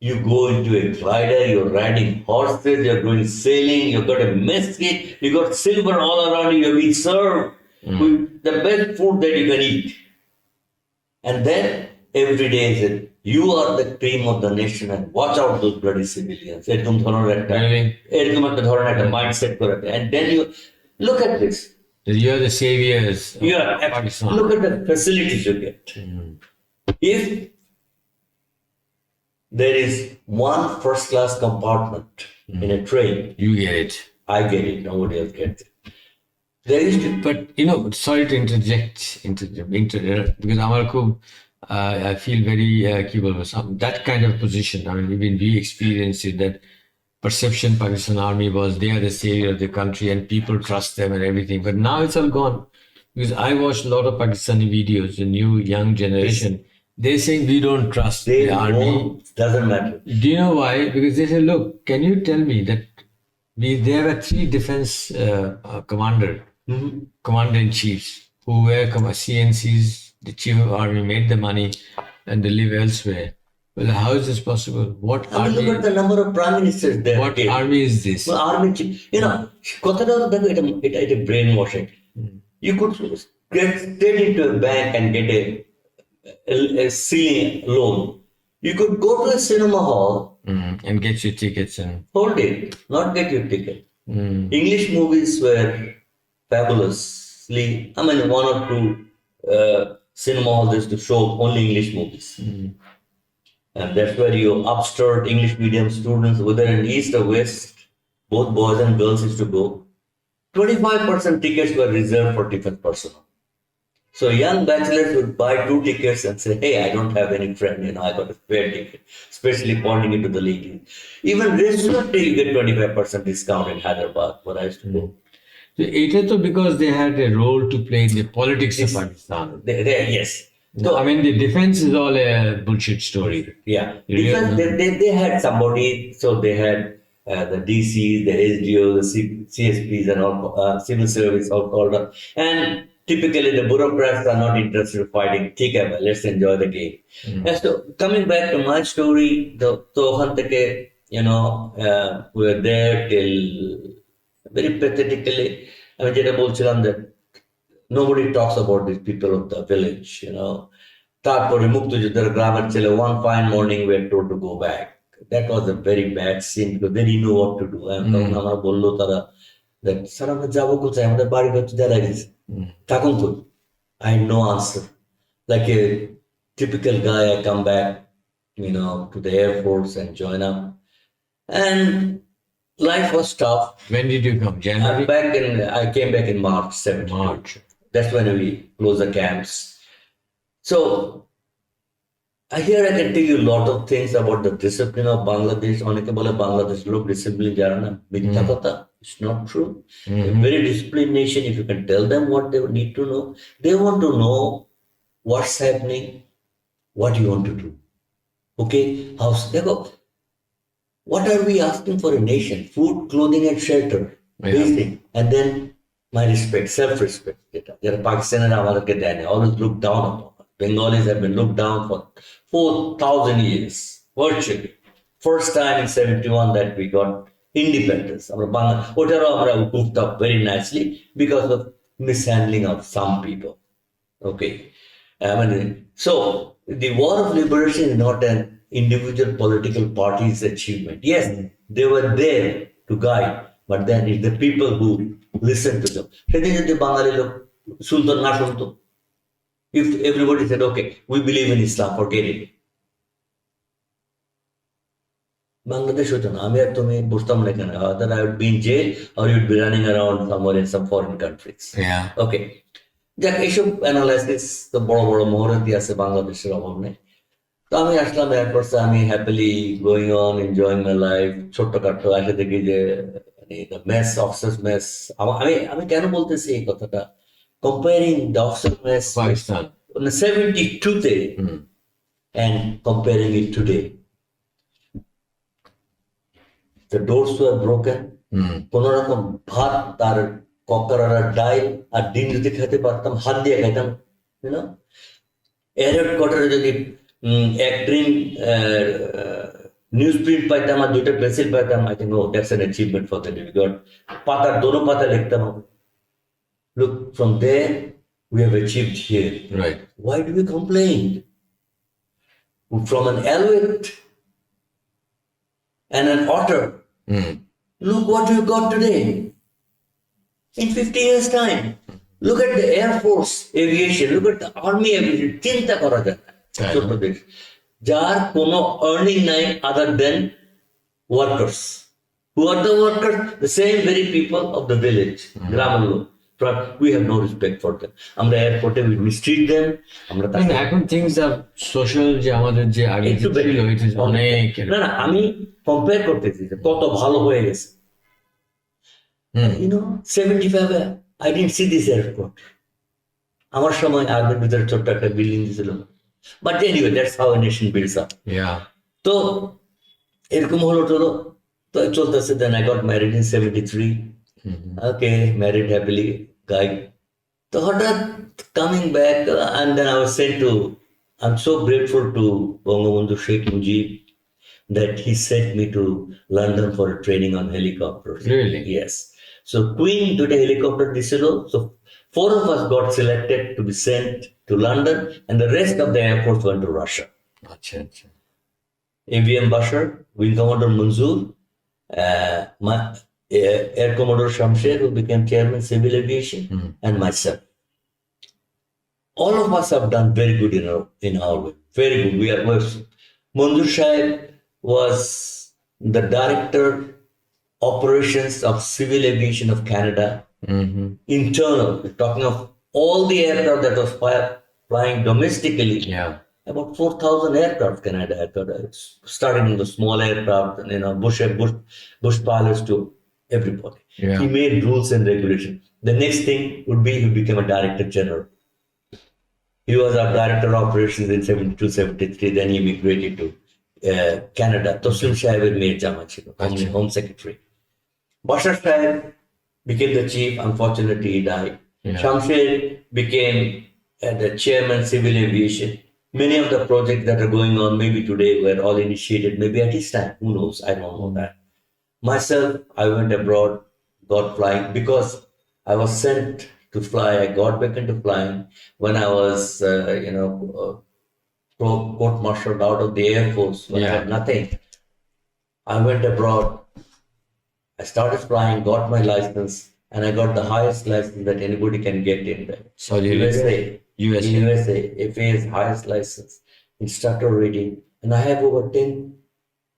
You go into a glider, you're riding horses, you're doing sailing, you've got a mess kit, you got silver all around you, you're being served with the best food that you can eat. And then every day is it, you are the cream of the nation and watch out those bloody civilians. এরকম ধরনের একটা mindset করে. And then you look at this. You are the saviors. Look at the facilities you get. If there is one first class compartment in a train, you get it. I get it. Nobody else gets it. But sorry to interject, because আমার খুব I feel very that kind of position. I mean, even we experienced it, that perception Pakistan Army was they are the savior of the country and people trust them and everything. But now it's all gone, because I watched a lot of Pakistani videos, the new young generation. They're saying we don't trust the army. Doesn't matter. Do you know why? Because they say, look, can you tell me that there were 3 defense commander-in-chiefs who were CNCs, the chief of army, made the money and they live elsewhere. Well, how is this possible? What army? Look at the number of prime ministers there. What army is this? Well, army chief. It's brainwashing. You could get straight into a bank and get a silly loan. You could go to a cinema hall and get your tickets and hold it, not get your ticket. English movies were fabulously. I mean, 1 or 2 cinema halls used to show only English movies. And that's where your upstart English medium students, whether in East or West, both boys and girls used to go. 25% tickets were reserved for defense personnel. So young bachelors would buy 2 tickets and say, hey, I don't have any friend, I got a spare ticket, especially pointing it to the ladies. Even restaurant, you get 25% discount in Hyderabad, where I used to go. It is because they had a role to play in the politics of Pakistan. Yes. So, I mean, the defense is all a bullshit story. Yeah. Defense, they had somebody, so they had the DCs, the SDO, the CSPs and all, civil service all called up. And typically the bureaucrats are not interested in fighting. ठीक है भाई, let's enjoy the game. And so coming back to my story, तो ওখান থেকে, we were there till very pathetically. আমি যেটা বলছিলাম that nobody talks about these people of the village, তারপরে মুক্তিযুদ্ধের গ্রামের ছেলে, one fine morning we were told to go back. That was a very bad scene because they didn't know what to do. তখন আমরা বললো তারা that sir আমরা যাবো কোথায়, আমাদের বাড়ি ঘর দেয়া গেছে, থাকুন তো। I had no answer. Like a typical guy, I come back, to the Air Force and join up. And life was tough. When did you come? January? I came back in March 7th. March. That's when we closed the camps. So here I can tell you a lot of things about the discipline of Bangladesh. অনেকে বলে বাংলাদেশ লোক discipline জানে না, মিথ্যা কথা. It's not true. A very disciplined nation, if you can tell them what they need to know, they want to know what's happening, what you want to do. Okay? What are we asking for a nation? Food, clothing, and shelter. Yeah. Basic. And then my respect, self-respect. যারা পাকিস্তানের আমাদেরকে দেয়নি, always looked down upon. Bengalis have been looked down for 4,000 years, virtually. First time in 71 that we got independence. ওটারও আমরা goofed up very nicely because of mishandling of some people. Okay. So the war of liberation is not an individual political party's achievement. Yes, they were there to guide, but then it's the people who listen to them. সেদিন যদি বাঙালি লোক শুনতো না শুনতো, if everybody said, okay, we believe in Islam, forget it. Bangladesh হতো না, আমি আর তুমি বুঝতাম না কেন, either I would be in jail or you would be running around somewhere in some foreign countries. Yeah. Okay. যাক, এইসব অ্যানালাইসিস তো বড় বড় মহরতি আছে, বাংলাদেশের অভাব নেই। তো আমি আসলাম এয়ারপোর্টে, আমি happily going on, enjoying my life. ছোট্টখাটো এসে দেখি যে মেস, অফিসার্স মেস। আমি কেন বলতেছি এই কথাটা, comparing the officer mess Pakistan. 72-তে and comparing it today. The doors were broken. কোন রকম ভাত আর কক্কর আর ডাল আর ডিম যদি খেতে পারতাম, হাত দিয়ে খেতাম। এয়ার হেডকোয়ার্টারে যদি এক প্রিন্ট নিউজ প্রিন্ট পাইতাম আর দুইটা পেন্সিল পাইতাম, I think, oh, that's an achievement for the day. We got পাতার দোনো পাতা লিখতাম। Look, from there we have achieved here. Right. Why do we complain? From an alouette and an otter, look what we got today. In 50 years' time, look at the Air Force aviation, look at the Army aviation. চিন্তা করা যায় না, ছোট্ট দেশ যার কোনো earning নাই other than workers. Who are the workers? The same very people of the village, গ্রামের লোক. But we have no respect for them. আমরা এয়ারপোর্টে we mistreat them. আমরা এখন things are social, যে আমাদের যে আগে ছিল it is অনেক। না, আমি কম্পেয়ার করতেছি কত ভালো হয়ে গেছে। 75 I didn't see this airport. আমার সময় আর্মির ভিতরে ছোট্ট একটা বিল্ডিং ছিল। But anyway, that's how a nation builds up. Yeah. তো এরকম হলো তো চলতেছে। Then I got married in 73. Okay, married happily, guy. So hঠাৎ coming back, and then I was sent to, I'm so grateful to Bangabandhu Sheikh Mujib that he sent me to London for a training on helicopters. Really? Yes. So Queen did a helicopter disilo. So 4 of us got selected to be sent to London, and the rest of the Air Force went to Russia. Achha. AVM Bashar, Wing Commander Manzoor, Air Commodore Shamsher, who became Chairman Civil Aviation, and myself. All of us have done very good in our way. Very good. We are Manzoor Shahib was the Director Operations of Civil Aviation of Canada. Internal, we're talking of all the aircraft that was flying domestically. Yeah. About 4,000 aircraft Canada had got, starting with the small aircraft, bush pilots to everybody. Yeah. He made rules and regulations. The next thing would be he became a Director General. He was our Director of Operations in 72, 73. Then he immigrated to Canada. Toslim Shahib's maid Jama chilo, Home Secretary. Bashar Shahib became the chief. Unfortunately, he died. Shamsher became the chairman civil aviation. Many of the projects that are going on maybe today were all initiated maybe at his time. Who knows? I don't know that. Myself, I went abroad, got flying because I was sent to fly. I got back into flying when I was, court-martialed out of the Air Force when I had nothing. I went abroad. I started flying, got my license, and I got the highest license that anybody can get in the USA. In USA, FAA's highest license, instructor rating, and I have over 10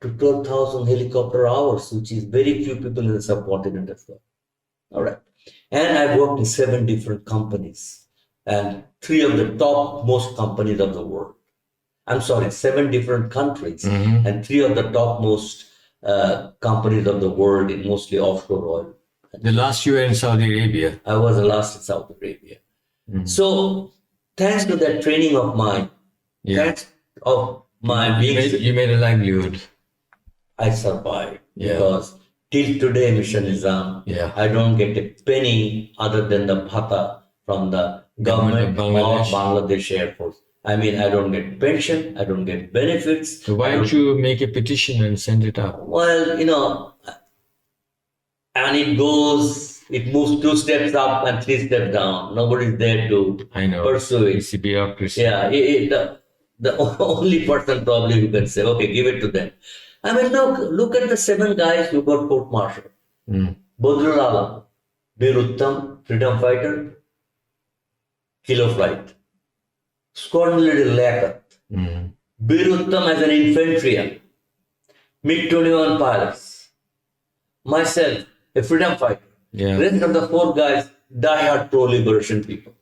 to 12,000 helicopter hours, which is very few people in the subcontinent as well. All right. And I've worked in 7 different companies and 3 of the top most companies of the world. I'm sorry, 7 different countries and 3 of the top most companies of the world in mostly offshore oil. The last you were in Saudi Arabia. I was the last in Saudi Arabia. So thanks to that training of mine, thanks of my you made a livelihood. I survived because till today, Mission Nizam, I don't get a penny other than the bhata from the government of Bangladesh Air Force. I mean, I don't get pension, I don't get benefits. So why don't you make a petition and send it up? Well, and it moves 2 steps up and 3 steps down. Nobody's there to pursue it. It's a bureaucracy. Yeah, the only person probably who can say, okay, give it to them. I mean, look at the 7 guys who got court-martialed. Badrul Alam, Bir Uttam, freedom fighter, kilo flight. Squadron leader Liaquat. Bir Uttam as an infantryman. MiG-21 pilots. Myself, a freedom fighter. Rest of the 4 guys, die-hard pro-liberation people.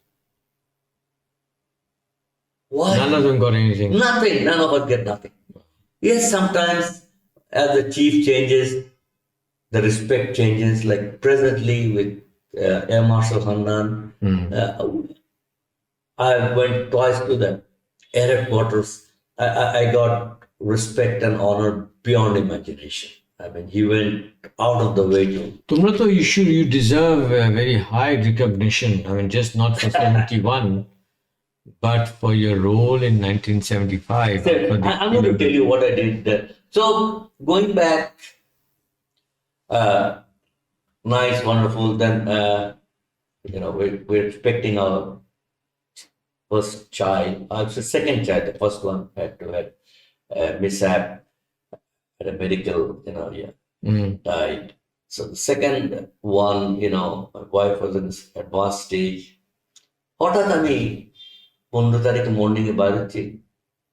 Why? None of them got anything. Nothing. None of us get nothing. Yes, sometimes as the chief changes, the respect changes. Like presently with Air Marshal Handan, I went twice to the air headquarters. I got respect and honor beyond imagination. I mean, he went out of the way to. Tumrato, you deserve a very high recognition. I mean, just not for 71, but for your role in 1975. I'm going to tell you what I did there. So, going back, nice, wonderful. Then, we're expecting our first child. The second child, the first one had to have mishap. Had a medical, died. So the second one, my wife was in advanced stage. হঠাৎ আমি 15 তারিখে মর্নিংয়ে বাইরে হচ্ছি,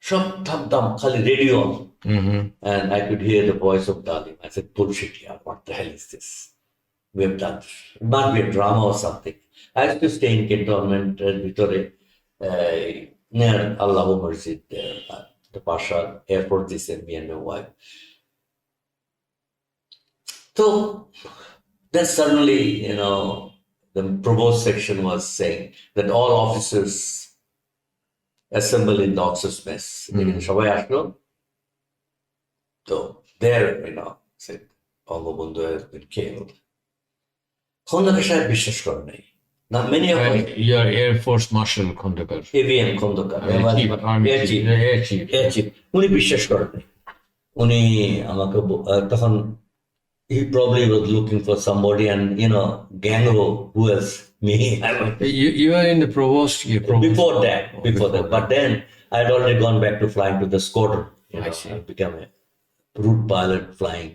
সব থাম খালি radio on. And I could hear the voice of Dalim. I said, bullshit, yeah, what the hell is this? We have done, must be a drama or something. I used to stay in cantonment Vitore, near Allahu Masjid there, the Pasha airport, they sent me and my wife. So then suddenly, the provost section was saying that all officers assemble in the officers' mess. সবাই আসলো. So there, said, Bangabandhu has been killed. Khondakar সাহেব বিশ্বাস করে নাই. Now many of us. Your Air Force Marshal Khondakar. AVM Khondakar. Air Chief. উনি বিশ্বাস করেন নাই. উনি আমাকে তখন he probably was looking for somebody and, Gango, who else? Me. You were in the provost. Before that. But then I had already gone back to flying to the squadron. I became a route pilot flying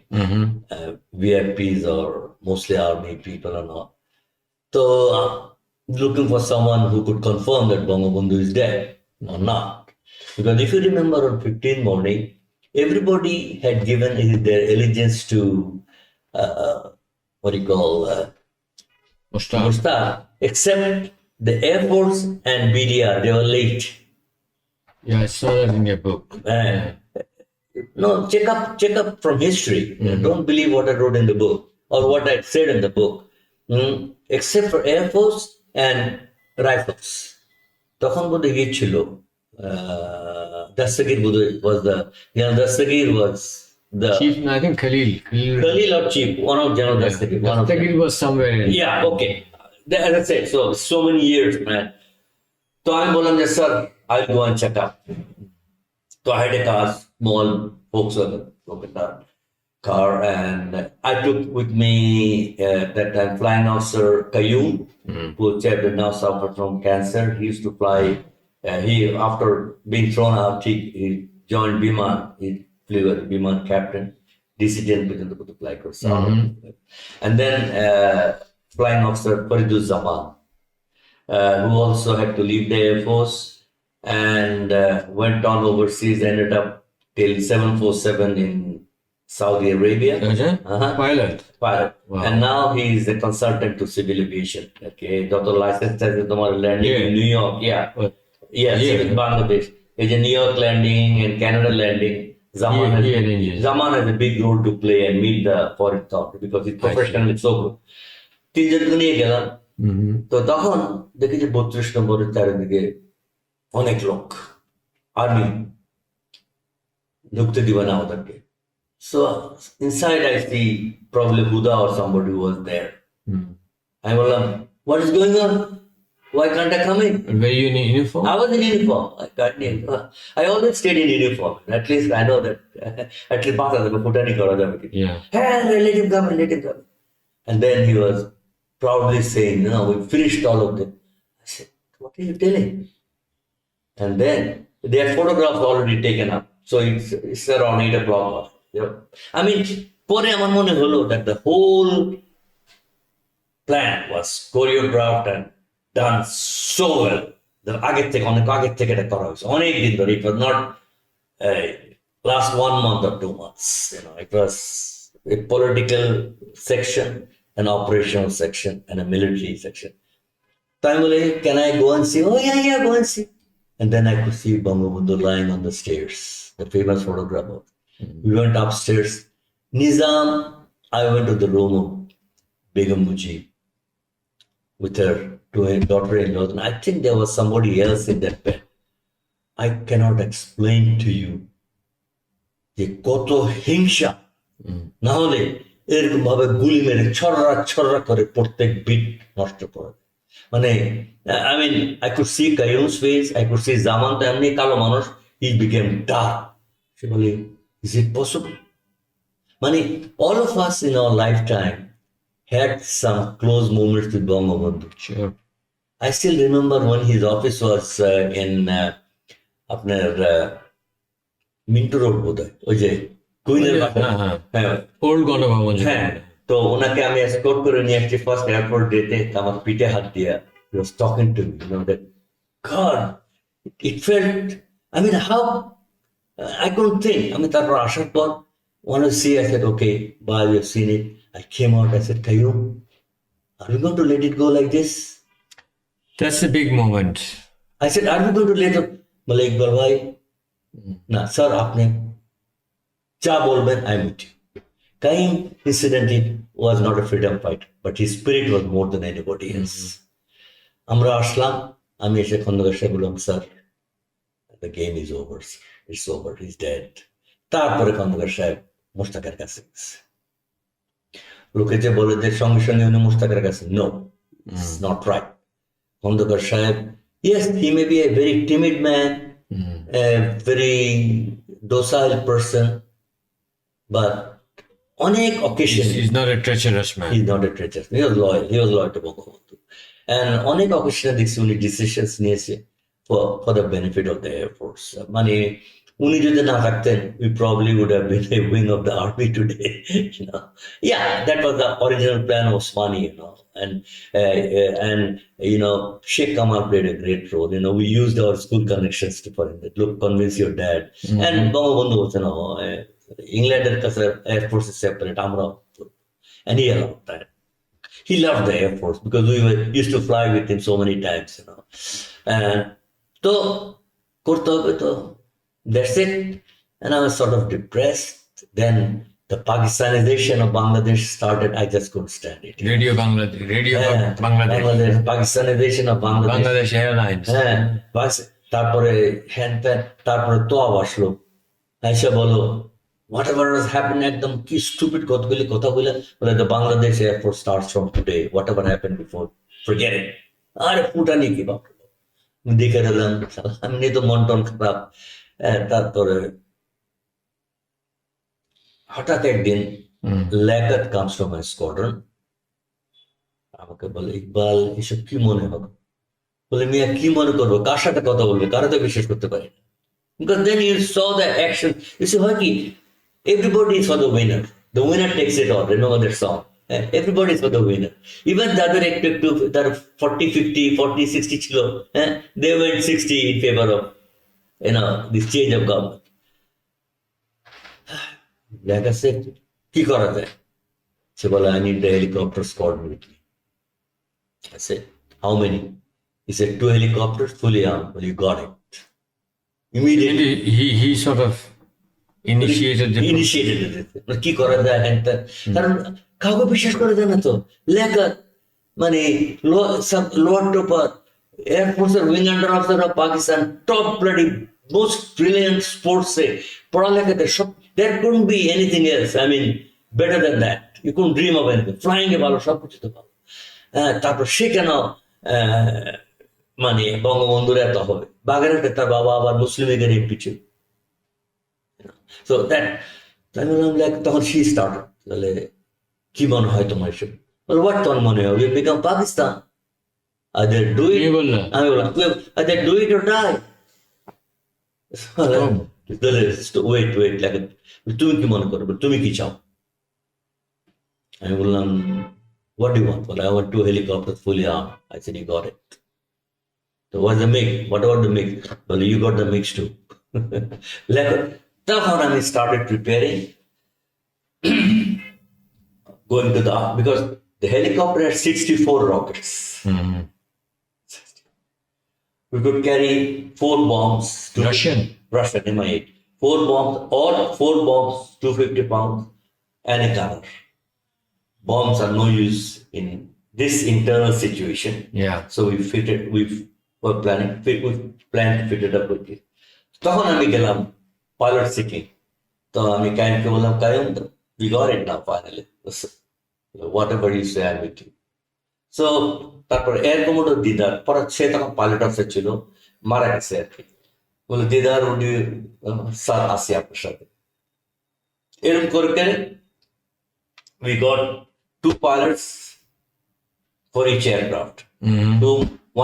VIPs or mostly army people and all. So looking for someone who could confirm that Bangabandhu is dead or not. Because if you remember on 15th morning, everybody had given their allegiance to Mustar, except the Air Force and BDR. They were late. Yeah, I saw that in your book. No, check up from history. Don't believe what I wrote in the book or what I said in the book. Except for Air Force and Rifles. তখন বোধহয় ইয়ে ছিল Dastagir Dastagir was the chief. I think Khalil or Chief, one of General Dastagir. Dastagir was somewhere. Yeah, okay. As I said, so many years, man. So I'm বললাম যে sir, I'll go and check up. So I had a car, small Volkswagen car, and I took with me that time flying officer Qayyum, who had now suffered from cancer. He used to fly. He after being thrown out, he joined Biman. He flew as Biman captain. Dissident because of the flight was and then flying officer Fariduz Zaman, who also had to leave the Air Force and went on overseas, ended up till 747 in Saudi Arabia. Pilot. Pilot. Wow. And now he is a consultant to civil aviation. Okay, Dr. License has landing in New York. Yeah. Yes, in Bangladesh. It's a New York landing and Canada landing. Zaman has a big role to play and meet the foreign thought because his profession is so good. তিনজনকে নিয়ে গেলাম তো তখন দেখি যে 32 নম্বরের চারিদিকে অনেক লোক আর্মি ঢুকতে দিবে না ওদেরকে so inside I see probably Buddha or somebody who was there I বললাম what is going on why can't I come in were you in uniform I was in uniform I always stayed in uniform at least I know that at least বাঁচা যাবে ফুটানি করা যাবে let him come and then he was proudly saying, we finished all of them. I said, what are you telling? And then their photographs already taken up. So it's around 8 o'clock. I mean, পরে আমার মনে হলো that the whole plan was choreographed and done so well. অনেক আগের থেকে এটা করা হয়েছে অনেক দিন ধরে it was not last 1 month or 2 months. It was a political section, an operational section, and a military section. Finally, can I go and see? Oh, yeah, go and see. And then I could see Bangabandhu lying on the stairs, the famous photograph. We went upstairs. Nizam, I went to the room of Begum Mujib with her daughter-in-law. And I think there was somebody else in that bed. I cannot explain to you the koto hingsha. না হলে এরকম ভাবে গুলি মেরে ছড়রা করে প্রত্যেক bit নষ্ট করে মানে I mean I could see Qayyum's face, I could see Zaman তো এমনি কালো মানুষ, he became dark. সে বলে is it possible মানে all of us in our lifetime had some close moments with Bangabandhu. Sure. I still remember when his office was in আপনার Mintu road বোধহয় ওই যে তো ওনাকে আমি এসকর্ট করে নিয়ে আসছি ফার্স্ট এয়ারপোর্ট ডেতে আমার পিঠে হাত দিয়া he was talking to me that God it felt I mean how I couldn't think আমি তারপর আসার পর want to see I said okay bye we have seen it I came out I said Qayyum are we going to let it go like this that's a big moment I said are we going to let it বলে ইকবাল ভাই না sir আপনি যা বলবেন I am with you. Qayyum incidentally was not a freedom fighter, but his spirit was more than anybody else. আমরা আসলাম আমি এসে খন্দকার সাহেব বললাম sir the game is over, sir. It's over, he's dead. তারপরে খন্দকার সাহেব মুশতাকের কাছে গেছে লোকে যে বলে যে সঙ্গে সঙ্গে উনি মুশতাকের কাছে no, it's not right. Khandakar সাহেব yes, he may be a very timid man, a very docile person, but অনেক occasion he's not a treacherous man. He's not a treacherous man. He was loyal to Bangabandhu. And অনেক occasion দেখছি উনি decisions নিয়েছে for the benefit of the Air Force. মানে উনি যদি না থাকতেন we probably would have been a wing of the army today. Yeah, that was the original plan of Osmani, and Sheikh Kamal played a great role. We used our school connections to for him that look, convince your dad. And Bangabandhu was England Air Force is separate, and he allowed that. He loved the Air Force because we used to fly with him so many times, And so, that's it. And I was sort of depressed. Then the Pakistanization of Bangladesh started. I just couldn't stand it. Radio Bangladesh. Pakistanization of Bangladesh. Bangladesh Airlines. তারপরে তারপরে তো আসলো আইসা বলো whatever has happened একদম কি stupid কতগুলি কথা বলে বলে the Bangladesh Air Force starts from today, whatever happened before, forget it. আরে ফুটানি কি বাপ, দেখে দিলাম এমনি তো মন টন খারাপ। তারপরে হঠাৎ একদিন ল্যাকাত কামস ফ্রম মাই স্কোয়াড্রন, আমাকে বলে ইকবাল এসব কি মনে হবে? বলে মিয়া কি মনে করবো, কার সাথে কথা বলবো, কারো তো বিশ্বাস করতে পারি না। Because then you saw the action. You see, Hockey, everybody is for the winner. The winner takes it all. Remember that song? Everybody is for the winner. Even the other active, that 40, 50, 40, 60 kilo, they went 60 in favor of, this change of government. Like I said, কি করা যায়? সে বলে, I need the helicopter squad with me. I said, how many? He said, 2 helicopters, fully armed. Well, you got it. Immediately. He sort of initiated the কি করা যায় একটা, কারণ কাউকে বিশ্বাস করা যায় না তো। লেখা মানে লোয়ার টপার এয়ারফোর্সের wing under officer of Pakistan, top bloody most brilliant স্পোর্টসে পড়ালেখাতে সব, that couldn't be anything else, I mean better than that, you couldn't dream of anything. Flying এ ভালো, সব কিছুতে ভালো। তারপর সে কেন মানে বঙ্গবন্ধুর এত হবে? বাগেরহাটে তার বাবা আবার মুসলিম লীগের এমপি ছিল। So that, আমি বললাম লাইক, তখন she started, বলে কি মনে হয় তোমার এসব? বলে what তোমার মনে হয়? We become Pakistan. Either do it, আমি বললাম either do it or die. Wait, like, তুমি কি মনে করো, তুমি কি চাও? আমি বললাম what do you want? Well, I want 2 helicopters fully armed. I said, you got it. So what's the mix? What about the mix? Well, you got the mix too. Like, তখন আমি started preparing, going to the, because the helicopter had 64 rockets. We could carry 4 bombs. Russian MI8. 4 bombs, or 4 bombs, 250 pounds, and a gunner. Bombs are no use in this internal situation. Yeah. So we planned to fit it up with it. তখন আমি গেলাম pilot seeking. তো আমি কায়ুমকে বললাম, Kayum, we got it now finally. Whatever you say, I'm with you. So তারপর air commodore দিদার, পরে সে তখন pilot officer ছিল, মারা গেছে আর কি। বলে দিদার উনি স্যার আসি আপনার সাথে, এরকম করে we got 2 pilots for each aircraft.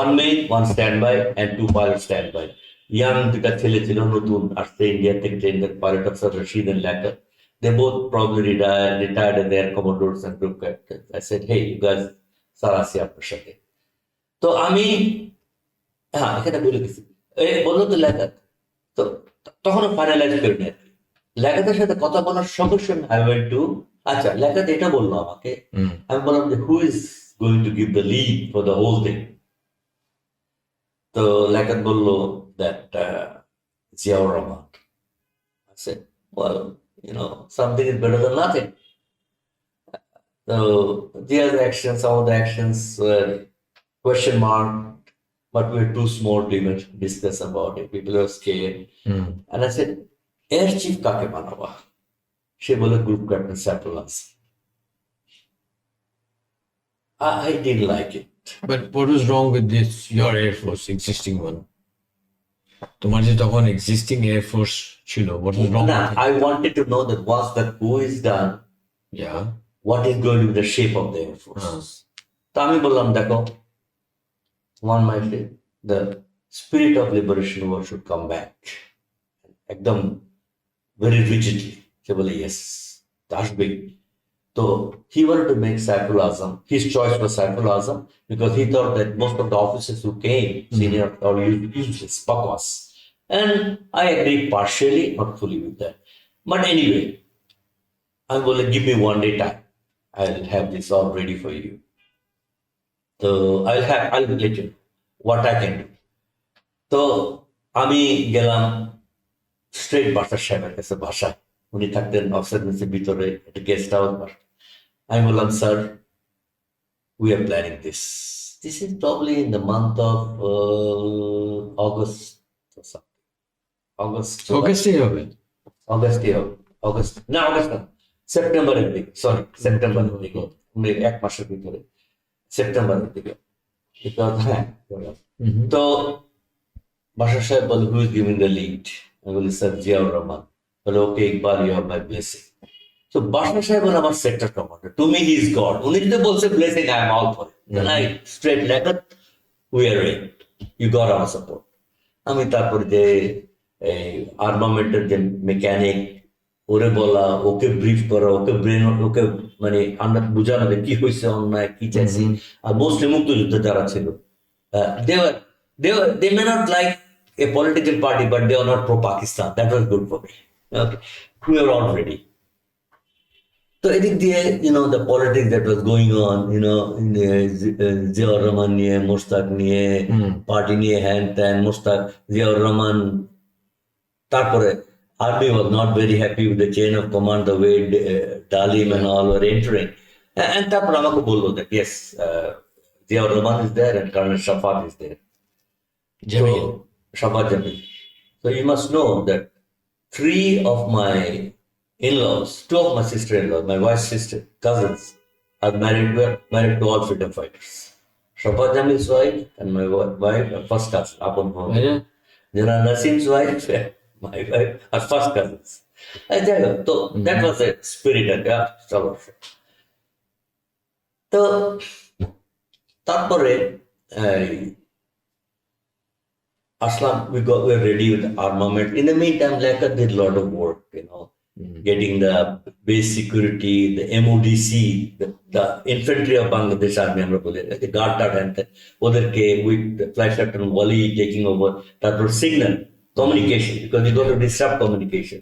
One main, one standby, and 2 pilots standby. Young দুটা ছেলে ছিল, নতুন আসছে ইন্ডিয়া থেকে, ট্রেনের pilot officer Rashid and Laka. They both probably retired as air commodores and group captains. I said, hey, you guys, sir আসি আপনার সাথে। তো আমি, এখানে বলে গেছি, বললো তো লেখা, তো তখনও ফাইনালাইজ করিনি আর কি। লেখাতের সাথে কথা বলার সঙ্গে সঙ্গে I went to, আচ্ছা লেখাতে এটা বললো আমাকে, আমি বললাম যে who is going to give the lead for the whole thing? তো লেখাত বললো that Ziaur Rahman. I said, well, something is better than nothing. So Zia's actions, some of the actions were question mark, but we were too small to even discuss about it. People were scared. And I said, air chief kake banaba? She bole group captain Sapulas. I didn't like it. But what was wrong with this, your Air Force, existing one? তোমার যে তখন existing Air Force ছিল, what was wrong with it? I wanted to know that once the coup is done, what is going to be the shape of the Air Force? তো আমি বললাম, দেখো, one might say the spirit of liberation war should come back. একদম very rigidly. সে বলে yes, আসবেই। So he wanted to make Saiful Azam, his choice was Saiful Azam, because he thought that most of the officers who came, senior or useless, bakwas. And I agreed partially, not fully with that. But anyway, I'm going to give me 1 day time. I'll have this all ready for you. So I'll let you know what I can do. তো আমি গেলাম straight বাসার সাহেবের কাছে, বাসায় উনি থাকতেন officer মেসের ভিতরে, একটা গেস্ট হাউস। আমি বললাম, sir, we are planning this. This is probably in the month of August or something. August. August হবে। অগস্ট না, সেপ্টেম্বরের দিকে, সরি সেপ্টেম্বরের দিকে, 1 মাসের ভিতরে, সেপ্টেম্বরের দিকে। হ্যাঁ, তো বাশার সাহেব বলে, who is giving the lead? আমি বলি, স্যার জিয়াউর রহমান। বলে, okay, Iqbal, you have my blessing. তো বাশার সাহেব হলো আমার sector commander, to me he is God. উনি যদি বলছে blessing, I am all for it, I straight letter, we are red, you got our support. আমি তারপরে যে এই আর্মামেন্টের যে মেকানিক, ওরে বলা, ওকে ব্রিফ করা, ওকে ব্রেন, ওকে মানে আমরা বুঝানো যে কি হয়েছে, অন্যায় কি চাইছি। আর মোস্টলি মুক্তিযুদ্ধ যারা ছিল, they may not like a political party, but they are not pro-Pakistan. That was good for me. Okay, we were all ready. So এদিক দিয়ে, the politics that was going on, Ziaur Rahman নিয়ে, মোশতাক নিয়ে, পার্টি নিয়ে, হ্যান ত্যান, মোশতাক, জিয়াউর রহমান। তারপরে army was not very happy with the chain of command, the way Dalim and all were entering. And তারপর আমাকে বললো that yes, Ziaur Rahman is there and Colonel Shafat is there. Jamil. So, Shafat Jamil. So you must know that 3 of my in-laws, 2 of my sister-in-laws, my wife's sister, cousins, are married to all freedom fighters. Shafat Jamil's wife and my wife are first cousin, upon home. Jana Nasim's wife, my wife, are first cousins. So that was a spirit of তো তারপরে আসলাম, we were ready with armament. In the meantime, Lekha did a lot of work, getting the base security, the MODC, the infantry of Bangladesh Army, আমরা বলি, the guard and ওদেরকে with the flight captain Wali taking over, তারপর signal communication, because you got to disrupt communication.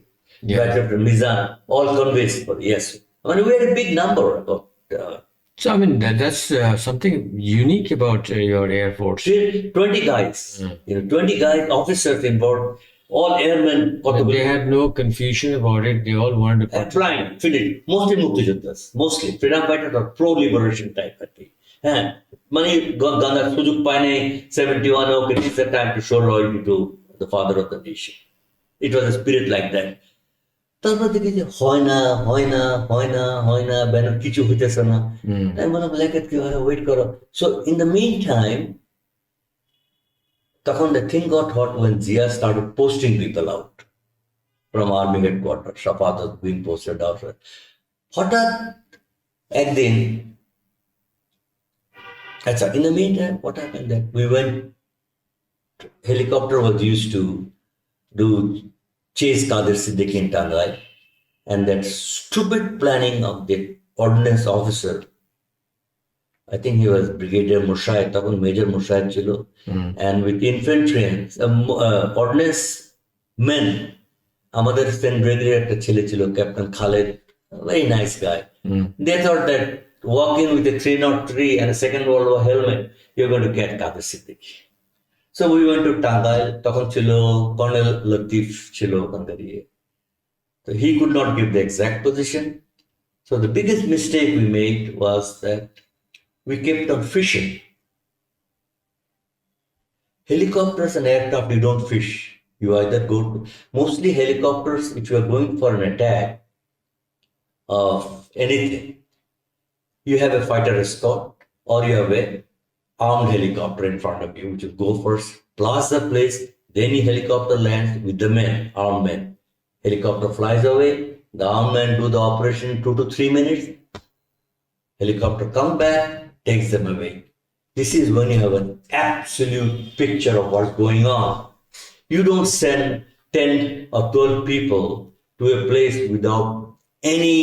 Flight captain Mizan, all conveys, yes. I mean, we had a big number about. So, I mean, that's something unique about your Air Force. 20 guys, 20 guys, officers involved, all airmen. They had no confusion about it. They all wanted to participate. Blind, finished. Mostly Muktijuddhas, mostly freedom fighters or pro-liberation type of thing. Money Gandha Sujuk Pane 71, okay, this is the time to show loyalty to the father of the nation. It was a spirit like that. তারপর দেখি যে হয় না Ben কিছু হইতেছে না। আমি বললাম, লেখেট কি হয়, ওয়েট করো। So in the mean time, তখন the thing got hot when Zia started posting people out from army headquarters. Shafat was being posted out. হঠাৎ একদিন, আচ্ছা, in the meantime, what happened that we went, helicopter was used to do chase Qadir Siddiqui in Tangai, and that stupid planning of the ordnance officer, I think he was Brigadier Mushayed, তখন Major Mushayed ছিল, and with infantry, ordnance men, আমাদের Saint brigadier একটা ছেলে ছিল, Captain Khaled, very nice guy. They thought that walking with a 303 and a Second World War helmet, you're going to get Qadir Siddiqui. So we went to Tangail, তখন ছিল Colonel Latif ছিল ওখানকার ইয়ে। So he could not give the exact position. So the biggest mistake we made was that we kept on fishing. Helicopters and aircraft, you don't fish. You either go to, mostly helicopters, if you are going for an attack of anything, you have a fighter escort or you have a armed helicopter in front of you, which will go first, blast the place, then the helicopter lands with the men, armed men. Helicopter flies away, the armed men do the operation in 2 to 3 minutes, helicopter comes back, takes them away. This is when you have an absolute picture of what's going on. You don't send 10 or 12 people to a place without any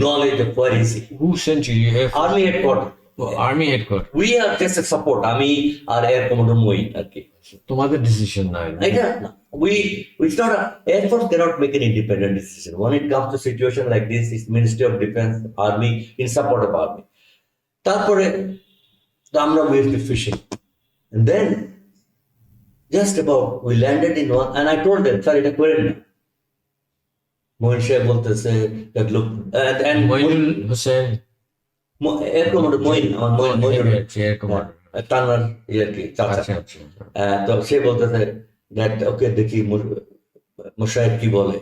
knowledge of what is it. Who sent you? You have Army headquarters. Army headquarters. We are just a support. Army or Air Commodore Moin. Okay. তোমাদের decision নাই। It's not Air Force cannot make an independent decision. When it comes to situation like this, it's Ministry of Defense, Army in support of Army. তারপরে আমরা went to fishing, and then just about we landed in one, and I told them, sir, এটা করেন না। মোহন সাহেব বলতেছে that look, and Moinul Hussain, Air Commodore Moin, Air Commodore, টানার ইয়ে কি চাচা। তো সে বলতেছে that okay, দেখি মুশাহিদ কি বলে।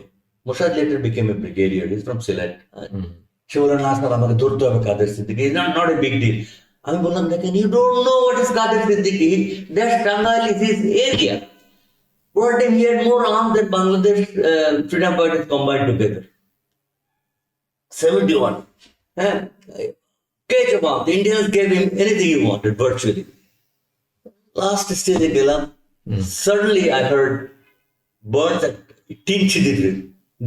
Moshad later became a brigadier. He's from Sylhet. She was asked আমাকে ধরতে হবে কাদের Siddiqui. It's not a big deal. আমি বললাম দেখেন, you don't know what is Kadir Siddiqui. That Tangal is his area. What if he had more arms than Bangladesh freedom fighters combined together? 71. Catch about. The Indians gave him anything he wanted, virtually. Last stage গেলাম. Suddenly I heard birds at 3 degrees.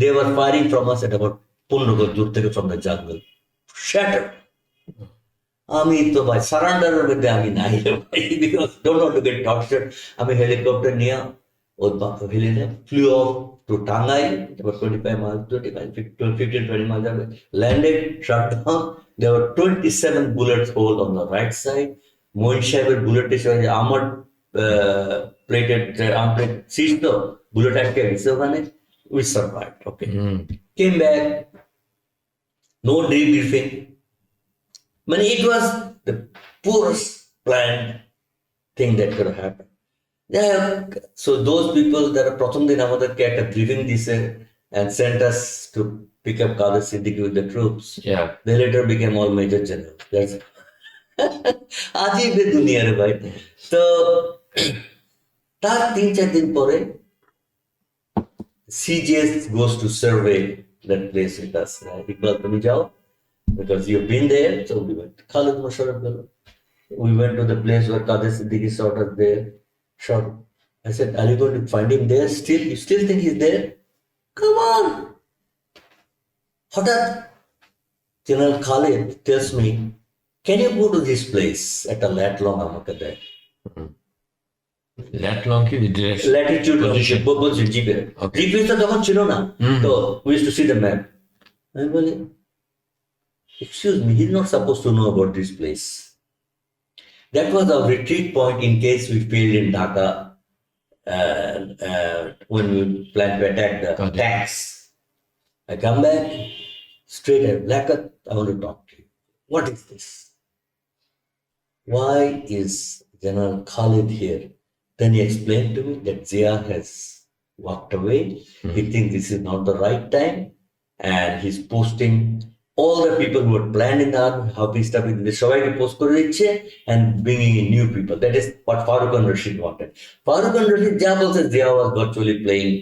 They were firing from us at about 15 গজ দূর থেকে from the jungle. Shattered. আমি তো ভাই সারান্ডারের মধ্যে আমি নাই ভাই, because don't want to get tortured. আমি হেলিকপ্টার নিয়ে flew off to Tangai, about 25 miles, 15-20 miles away. Landed, shot down. There were 27 bullets hole on the right side. Moin Shaheber bullet armored plated armored seized the bullet attack. So we survived. Okay. Came back. No debriefing. It was the poorest planned thing that could have happened. Yeah, so those people that are প্রথম দিন আমাদেরকে একটা briefing দিছে and sent us to pick up Kadir Siddiqui with the troops. Yeah. They later became all major generals. That's আজীব এ দুনিয়া রে ভাই। তো তার 3-4 দিন পরে CGS goes to survey that place with us. Iqbal তুমি যাও, because you've been there. So we went. Khalid Musharraf gelo. We went to the place where Kadir Siddiqui shot us there. Shot. I said, are you going to find him there still? You still think he's there? Come on. হঠাৎ General Khalid tells me, can you go to this place at a lat long আমাকে দেয়? Lat long কি direction? Latitude position. বলছে জিপে। জিপে তো তখন ছিল না। তো we used to see the map. আমি বলি, excuse me, he's not supposed to know about this place. That was our retreat point in case we failed in Dhaka when we planned to attack the tanks. I come back, straight at Blackhat, I want to talk to you. What is this? Why is General Khalid here? Then he explained to me that Zia has walked away. He thinks this is not the right time, and he's posting all the people who had planned in the army, how he stuff in the সবাইকে post করে দিচ্ছে and bringing in new people. That is what Farooq and Rashid wanted. Farooq and Rashid যা বলছে, Zia was virtually playing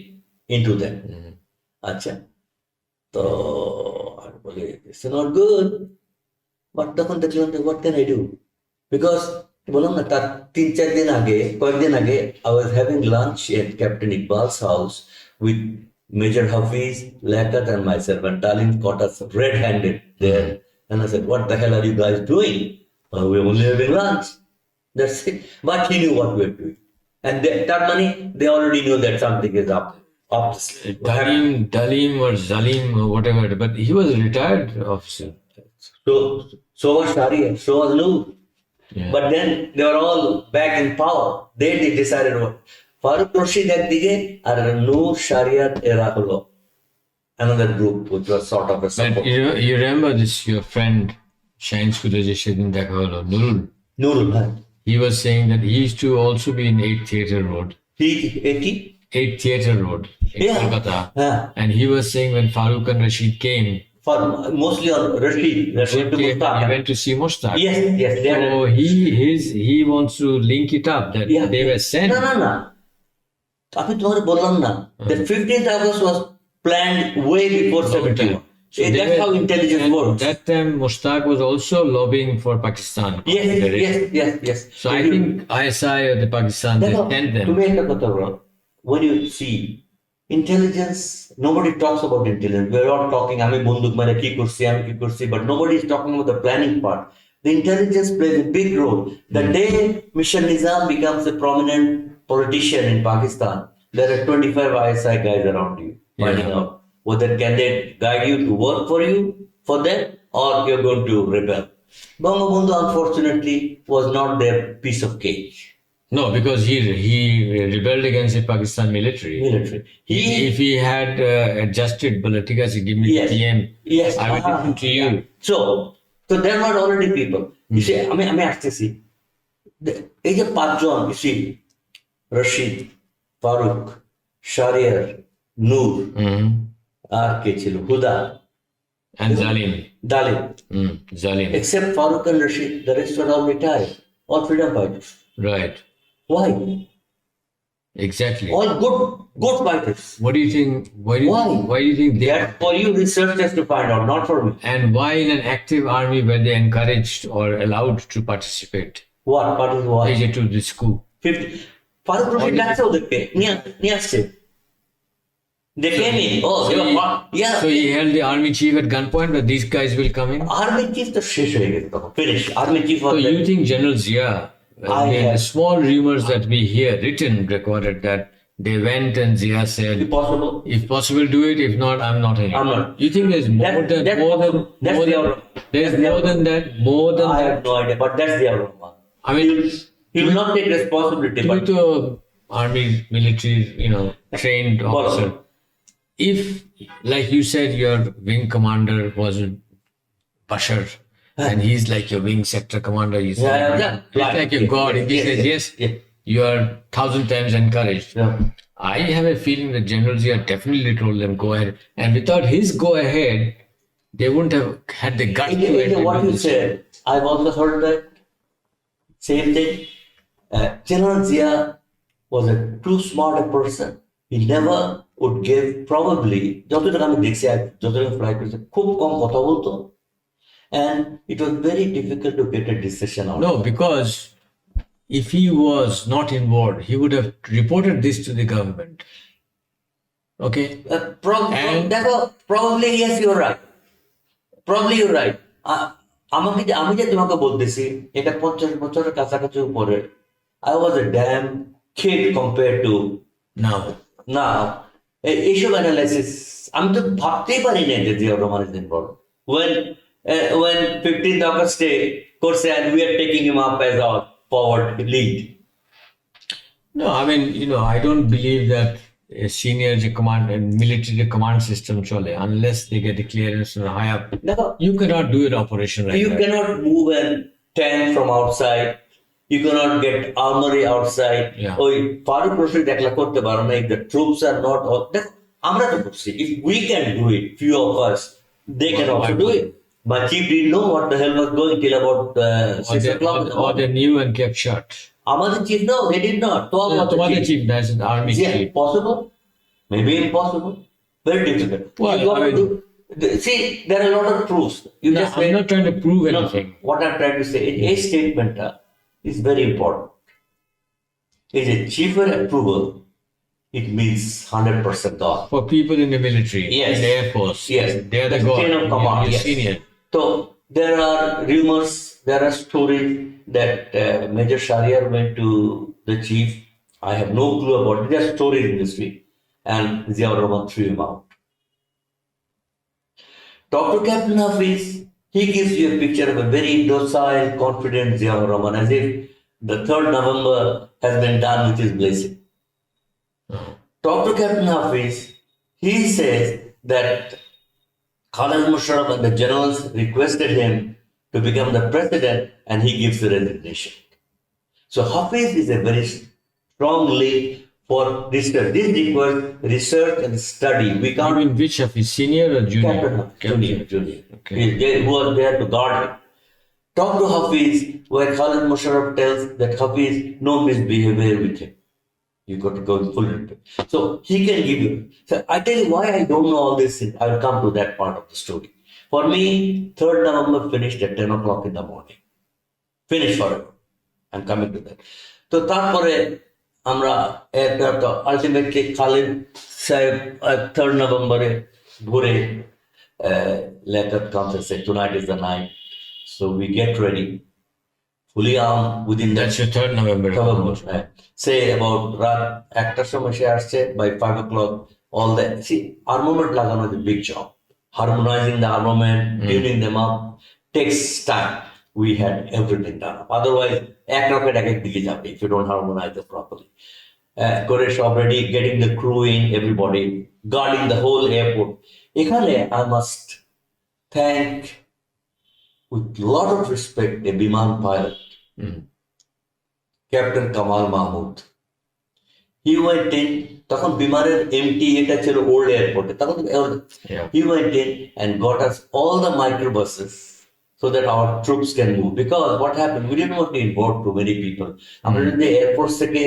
into them. আচ্ছা, তো আমি বলি, it's not good. But তখন দেখলাম, what can I do? Because বললাম না, তার 3-4 দিন আগে, কয়েকদিন আগে, I was having lunch at Captain Iqbal's house with Major Hafiz, Lakat and myself, and Talim caught us red-handed there. And I said, what the hell are you guys doing? We're only having lunch. That's it. But he knew what we were doing. And that money, they already knew that something is up. Dalim or Zalim or whatever, but he was a retired officer. So was Sharia, so was Noor. Yeah. But then they were all back in power. They decided what. Farooq Rashid একদিকে আর Noor Shariat era হলো another group which was sort of a support. But you remember this, your friend Shahin Shudaji সেদিন দেখা হলো, Nurul, he was saying that he used to also be in 8th Theatre Road. 8th Theatre Road in Kolkata. And he was saying when Farooq and Rashid came, mostly on Rashid he went to see Mushtaq. Yes. So he wants to link it up that they were sent. No. আমি তোমাকে বললাম না, the 15th August was planned way before 71. So that's how intelligence works. That time Mushtaq was also lobbying for Pakistan. Yes. So I think ISI or the Pakistan, they sent them. তুমি একটা কথা বলো, when you see intelligence, nobody talks about intelligence. We're all talking, আমি বন্দুক মারে কি করছি, but nobody is talking about the planning part. The intelligence plays a big role. The day Mission Nizam becomes a prominent politician in Pakistan, there are 25 ISI guys around you finding out whether can they guide you to work for them, or you're going to rebel. Bangabandhu, unfortunately, was not their piece of cake. No, because he rebelled against the Pakistan military. If he had adjusted politics, give me the PM, I will listen to you. So there were already people. You see, আমি আসতেছি, এই যে 5 জন, you see, Rashid, Farooq, Shariar, Noor, আর কে ছিল? হুদা and Zalim. Dalit. Zalim. Except Farooq and Rashid, the rest were all retired, all freedom fighters. Right. Why? Exactly. All good fighters. What do you think? Why do you think they? That's for you researchers to find out, not for me. And why in an active army were they encouraged or allowed to participate? What? What? Is it to this coup? 50. Farooq Rashid, that's how they pay. Niyaste. They came in. Oh, So they were yeah. So he held the army chief at gunpoint, but these guys will come in. Army chief to finish. Army chief was. So you think General Zia? The small rumors that we hear, written, recorded that they went and Zia said, if possible, do it. If not, I'm not here. I'm not. You think there's more than that? I have no idea, but that's the aroma. I mean, he will not take responsibility. But to army, military, trained officer. If, like you said, your wing commander was Bashar, and he's like your wing sector commander, he's like your god. If he says yes, you are 1,000 times encouraged. I have a feeling that General Zia definitely told them go ahead, and without his go ahead, they wouldn't have had the guts to it. What you said, I've also heard that same thing. General Zia was a too smart a person. He never would give, probably, যতটুকু আমি দেখছি, যতটুকু fly করেছে, খুব কম কথা বলতো, and it was very difficult to get a decision out. No, because if he was not involved, he would have reported this to the government. Okay? Probably, yes, you're right. Probably you're right. আমি যে তোমাকে বলতেছি, এটা 50 বছরের কাছাকাছি উপরে. I was a damn kid compared to now. এইসব analysis আমি তো ভাবতেই পারি না যে Ziaur Rahman is involved when 15th August Day করছে and we are taking him up as our forward lead. No, I mean, I don't believe that a senior command and military command system chole unless they get the clearance from high up. No, you cannot do an operation like you that. You cannot move a tank from outside. You cannot get armory outside. ওই ফারুক রশিদ একলা করতে পারো না. If the troops are not, আমরা তো করছি. If we can do it, few of us, they can also do it. But chief didn't know what the hell was going till about 6 o'clock. Or they knew and kept shut. আমাদের chief, no, they did not. তোমাদের chief, that's an army chief. Possible, maybe impossible, very difficult. See, there are a lot of proofs. I'm not trying to prove anything. What I'm trying to say, in a statement, is very important. Is a chiefer approval, it means 100% off. For people in the military, yes, in the Air Force, yes, they are the god. Chain of command, yes. Senior. So there are rumors, there are stories that Major Shariar went to the chief. I have no clue about it. There are stories in the street, and Ziaur Rahman threw him out. Talk to Captain Hafiz. He gives you a picture of a very docile, confident Ziaur Rahman, as if the 3rd November has been done with his blessing. Talk to Captain Hafiz. He says that Khalid Musharraf and the generals requested him to become the president, and he gives the resignation. So Hafiz is a very strong link for research. This requires research and study. We can't. You mean which Hafiz, senior or junior? Junior. Okay. Who are there to guard him. Talk to Hafiz, where Khalid Musharraf tells that Hafiz, no misbehavior with him. You got to go full into it. So he can give you. So I tell you why I don't know all this. I'll come to that part of the story. For me, 3rd November finished at 10 o'clock in the morning. Finished forever. I'm coming to that. So তারপরে আমরা ultimately Khalid সাহেব 3rd November ঘুরে letter comes and say tonight is the night. So we get ready. Fully armed within that. That's your 3rd November. Say about রাত 1টার সময় সে আসছে, by 5 o'clock all that. See, armament লাগানো is a big job. Harmonizing the armament, tuning them up, takes time. We had everything done. Otherwise, এক rocket এক দিকে যাবে if you don't harmonize it properly. করে সব ready, getting the crew in, everybody, guarding the whole airport. এখানে I must thank, with a lot of respect, a Biman pilot, Captain Kamal Mahmood. He went in, তখন বিমানের MT এটা ছিল old এয়ারপোর্টে, তখন he went in and got us all the microbuses so that our troops can move. Because what happened, we didn't want to import too many people. আমরা যদি airport থেকে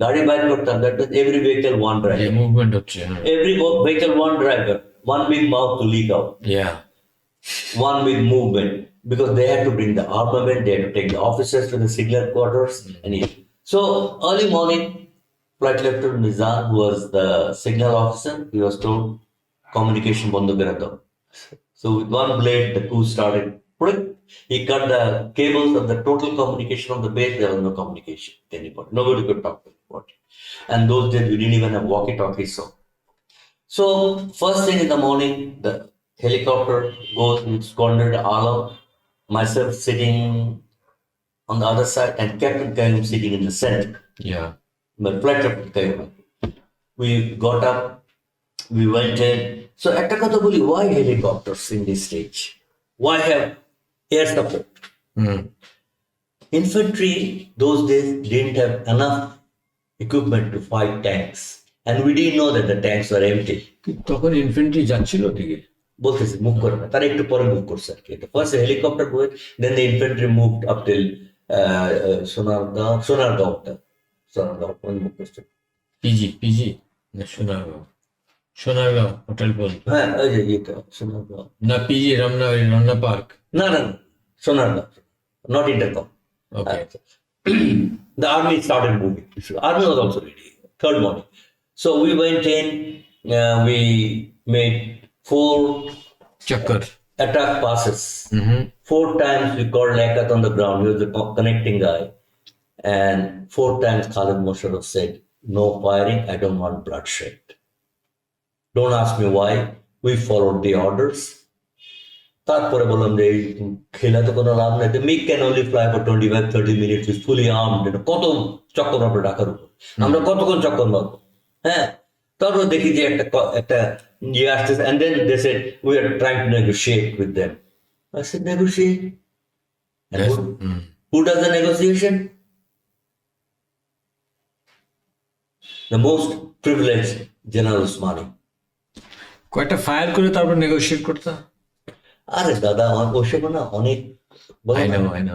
গাড়ি বাইর করতাম, that was every vehicle one driver. Movement হচ্ছে Every vehicle one driver, one big mouth to leak out. One big movement, because they had to bring the armament, they had to take the officers to the signal quarters. And so early morning, Flight Lieutenant Nizam, who was the signal officer, he was told communication bond kare do. So with one blade, the coup started. He cut the cables of the total communication of the base. There was no communication with anybody. Nobody could talk to anybody. And those days we didn't even have walkie-talkies. So first thing in the morning, the helicopter goes with Squadron Alam, myself sitting on the other side, and Captain Kayum sitting in the center. But flight Captain Kayum. We got up, we went in. So at Takatobuli, why helicopters in this stage? Why have air support? Infantry those days didn't have enough equipment to fight tanks. And we didn't know that the tanks were empty. তখন infantry যাচ্ছিল দিকে বলতেছে move করে না, তারা একটু পরে move করছে আর কি। First helicopter going, then the infantry moved up till Sonargaon move করছে। পিজি না সোনারগাঁও হোটেল বলতো। হ্যাঁ ওই যে এটা সোনারগাঁও না, পিজি রমনা পার্ক না Sonargaon, not intercom. The army started moving. Army was also ready. Third morning, so we went in. We made 4 chakkar attack passes. 4 times we called Lakat on the ground. He was the connecting guy. And 4 times Khalid Musharraf said, no firing, I don't want bloodshed. Don't ask me why. We followed the orders. তারপরে বললাম যে খেলা তো কোনো লাভ নাই, the MiG can only fly for 25-30 minutes, is fully armed. কত চক্কর মারবো ঢাকার উপর, আমরা কতক্ষণ চক্কর মারবো? হ্যাঁ, তারপর দেখি যে একটা ইয়ে আসতেছে, and then they said we are trying to negotiate with them. I said negotiate? And who does the negotiation? The most privileged General Usmani. কয়টা ফায়ার করে তারপর নেগোশিয়েট করতে? আরে দাদা ওসব না অনেক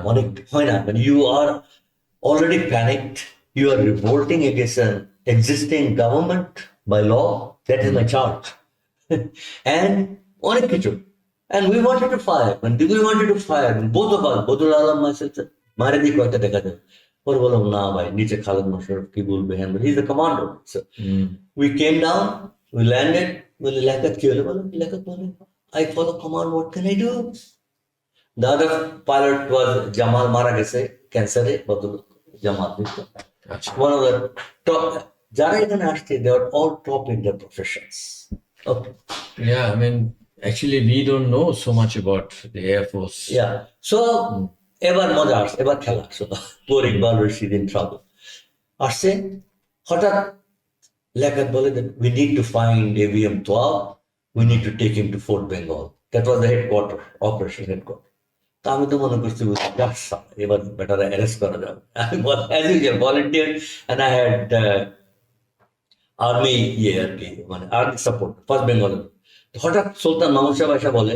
অনেক হয় না, মানে you are already panicked, you are revolting against an existing government by law, that is my charge. And অনেক কিছু, and we wanted to fire, both of us, Badrul Alam, myself, মারে দিয়ে কয়েকটা দেখা যায়। পরে বললাম না ভাই, নিচে খালেদ মোশাররফ কি বলবে, হ্যাঁ he's the commander. So we came down, we landed, বলে লাকাত কি হলো, বলো লাকাত বলে I follow command, what can I do? The other pilot was Jamal, মারা গেছে ক্যান্সারে, বদল Jamal, one of the top, যারা এখানে আসছে, they are all top in their professions. Okay. Yeah, I mean, actually we don't know so much about the Air Force. Yeah, so এবার মজা আসছে, এবার খেলা আসছে। পোর ইকবাল রশিদ in trouble আসছে, হঠাৎ লেখাত বলে that we need to find AVM 12, we need to take him to Fort Bengal. That was the headquarter, operation headquarter. তা আমি তো মনে করছি এবার বেটারা অ্যারেস্ট করা যাবে। আমি as usual volunteer, and I had army ইয়ে আর কি, মানে আর্মি সাপোর্ট ফার্স্ট বেঙ্গল। হঠাৎ সুলতান মাহমুদ সাহেব আশা বলে,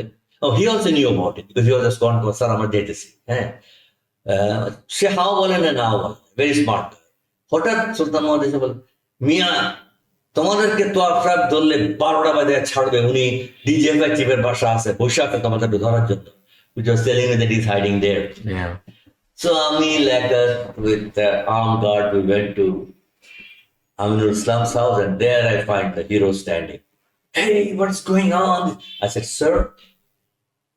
he also new about it, because he was just gone to sir আমরা যেতেছি। হ্যাঁ, সে হাও বলে না নাও বলে, ভেরি স্মার্ট। হঠাৎ সুলতান মাহমুদ এসে বলে, মিয়া তোমাদেরকে তো আফরাদ ধরলে 12টা বাজে ছাড়বে, উনি ডিজিএফআই চিফের বাসা আছে, বসে আছে তোমাদেরকে ধরার জন্য, which was telling me that he's hiding there. Yeah. So Ami Lakat with the armed guard, we went to Aminul Islam's house, and there I find the hero standing. Hey, what's going on? I said, sir,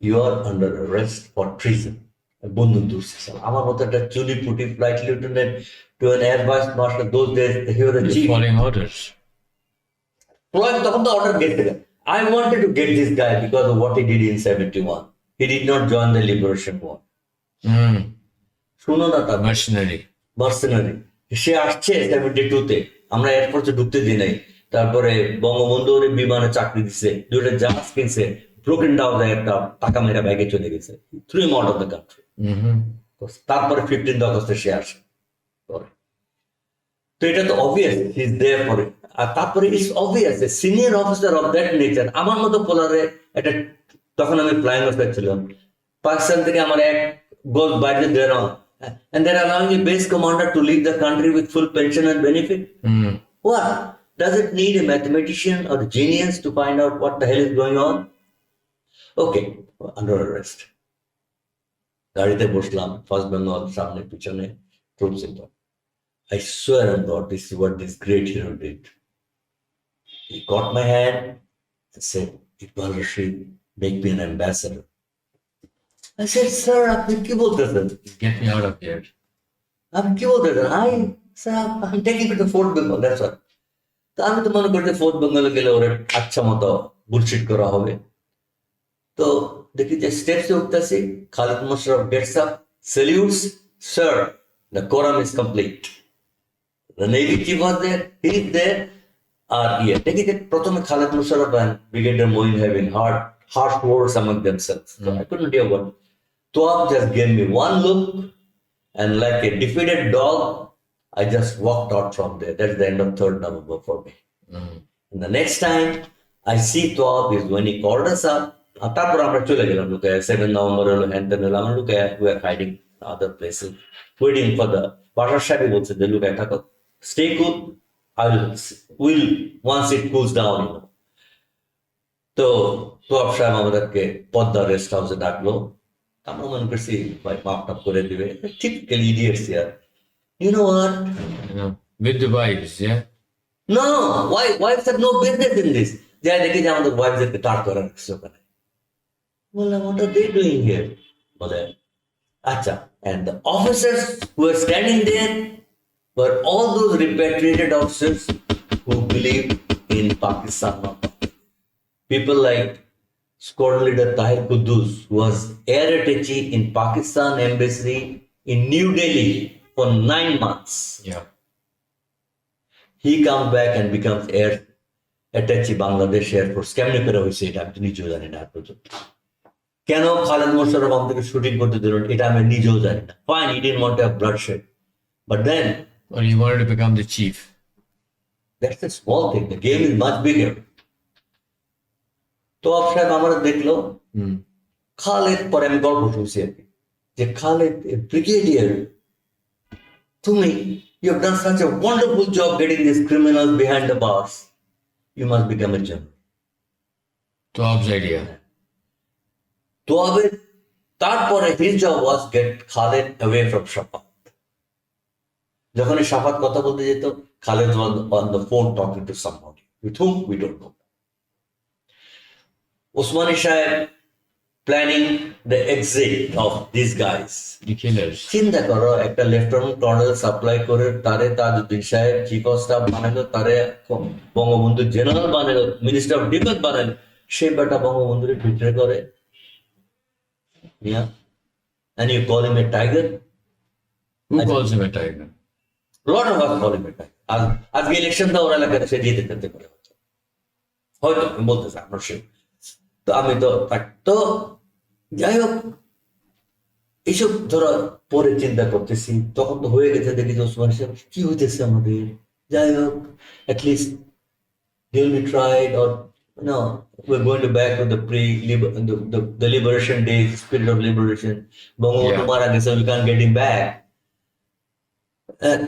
you are under arrest for treason. বন্দুক ধরছে আমার মতো একটা চুলি পুটি flight lieutenant to an air vice marshal, those days he was the chief. Following orders. তখন তো order গেছে। I wanted to get this guy because of what he did in 71. He did not join the liberation war. শুনো না, তার mercenary, সে আসছে 72-তে, আমরা এয়ারফোর্সে ঢুকতে দিই নাই। তারপরে বঙ্গবন্ধু বিমানে চাকরি দিচ্ছে, 2টা জাহাজ কিনছে, ব্রোকেন ডাউন একটা টাকা মেরা ব্যাগে চলে গেছে, through him out of the country. তারপরে 15 আগস্টে সে আসে। তো এটা তো obvious he is there for it. আর তারপরে it's obvious a senior officer of that nature আমার মতো পোলারে একটা, তখন আমি ফ্লাইং অফিসার ছিলাম, পাকিস্তান থেকে আমার এক গোল বাইরে দেওয়া, and they're allowing a base commander to leave the country with full pension and benefit. What? Does it need a mathematician or a genius to find out what the hell is going on? Okay, under arrest. গাড়িতে বসলাম, first Bengal সামনে পিছনে, troop symbol. I swear on God, this is what this great hero did. He caught my hand and said, Iqbal Rashid, make me an ambassador. I said, sir, আপনি কি বলতেছেন? Get me out of here. আপনি কি বলতেছেন? I'm taking you to Fort Bengal, that's all. তো আমি তো মনে করি যে ফোর্থ বেঙ্গলে গেলে ওরা আচ্ছা মতো বুলশিট করা হবে। তো দেখি যে স্টেপসে উঠতেছি, Khaled Mosharraf gets up, salutes, sir, the quorum is complete. The Navy chief was there, he is there. দেখি যে প্রথমে Khalid Mosharraf and Brigadier Moin having harsh words among themselves. So I couldn't hear what. Toab just gave me one look, and like a defeated dog, I just walked out from there. That's the end of 3rd November for me. And the next time I see Toab is when he called us up. তারপর আমরা চলে গেলাম লুকে, 7 November হলো, হ্যান্ডেন হলো, আমরা লুকে, we are hiding in other places, waiting for the Pasha Shabi বলছে যে লুকে থাকো, stay cool, will once it cools down, you know. তো তোয়াব সাহেব আমাদেরকে পদ্মা রেস্ট হাউসে ডাকলো, আমরা মনে করছি ভাই মাপ টাপ করে দিবে, typical idiots here. You know what? With the vibes, yeah? No, wives have no business in this. যাই দেখি যে আমাদের ওয়াইফদেরকে তাড় করে রাখছে ওখানে। বললাম, what are they doing here? বলে, আচ্ছা, and the officers who were standing there were all those repatriated officers who believed in Pakistan. People like Squadron Leader Tahir Quddus, who was air attaché in Pakistan Embassy in New Delhi for 9 months. Yeah. He comes back and becomes air attaché Bangladesh Air Force. কেমনে করে হয়েছে এটা আমি তো নিজেও জানি না আর পর্যন্ত। কেন খালেদ মোশাররফ আমাদেরকে শুটিং করতে দিল এটা আমি নিজেও জানি না। Fine, he didn't want to have bloodshed, but then, Or he wanted to become the chief. that's a small thing. The game is much bigger. তো সাহেব আমরা দেখলো খালেদ, পরে আমি গল্প শুনছি আর কি, যে খালেদ ব্রিগেডিয়ার, তুমি you have done such a wonderful job getting these criminals behind the bars. You must become a general. Toab's idea. তোয়াবের তারপরে his job was get Khaled away from Shafat. যখন শাফাত কথা বলতে যেত, Khaled was on the phone talking to somebody. With whom? We don't know. Usmani Shahab planning the exit of these guys. The killers. চিন্তা করো, একটা lieutenant colonel supply করে তারে তাজউদ্দিন সাহেব চিফ অফ স্টাফ বানালো, তারে বঙ্গবন্ধু জেনারেল বানালো, মিনিস্টার অফ ডিফেন্স বানালো, সে বেটা বঙ্গবন্ধুরে বিট্রে করে। Yeah. And you call him a tiger? Who calls him a tiger? Lot of us call him a tiger. আজকে ইলেকশন তো ওরা এলাকাতে সে জিতে ফেলতে পারে, হয়তো আমি বলতেছি, আমার সে তো আমি তো যাই হোক, এইসব ধরো পরে চিন্তা করতেছি, তখন তো হয়ে গেছে, দেখি যে ওসমান সাহেব কি হইতেছে আমাদের। যাই হোক, at least they will be tried, or no, we're going to back to the liberation days, spirit of liberation. Bangabandhu মারা গেছে, we can't get him back.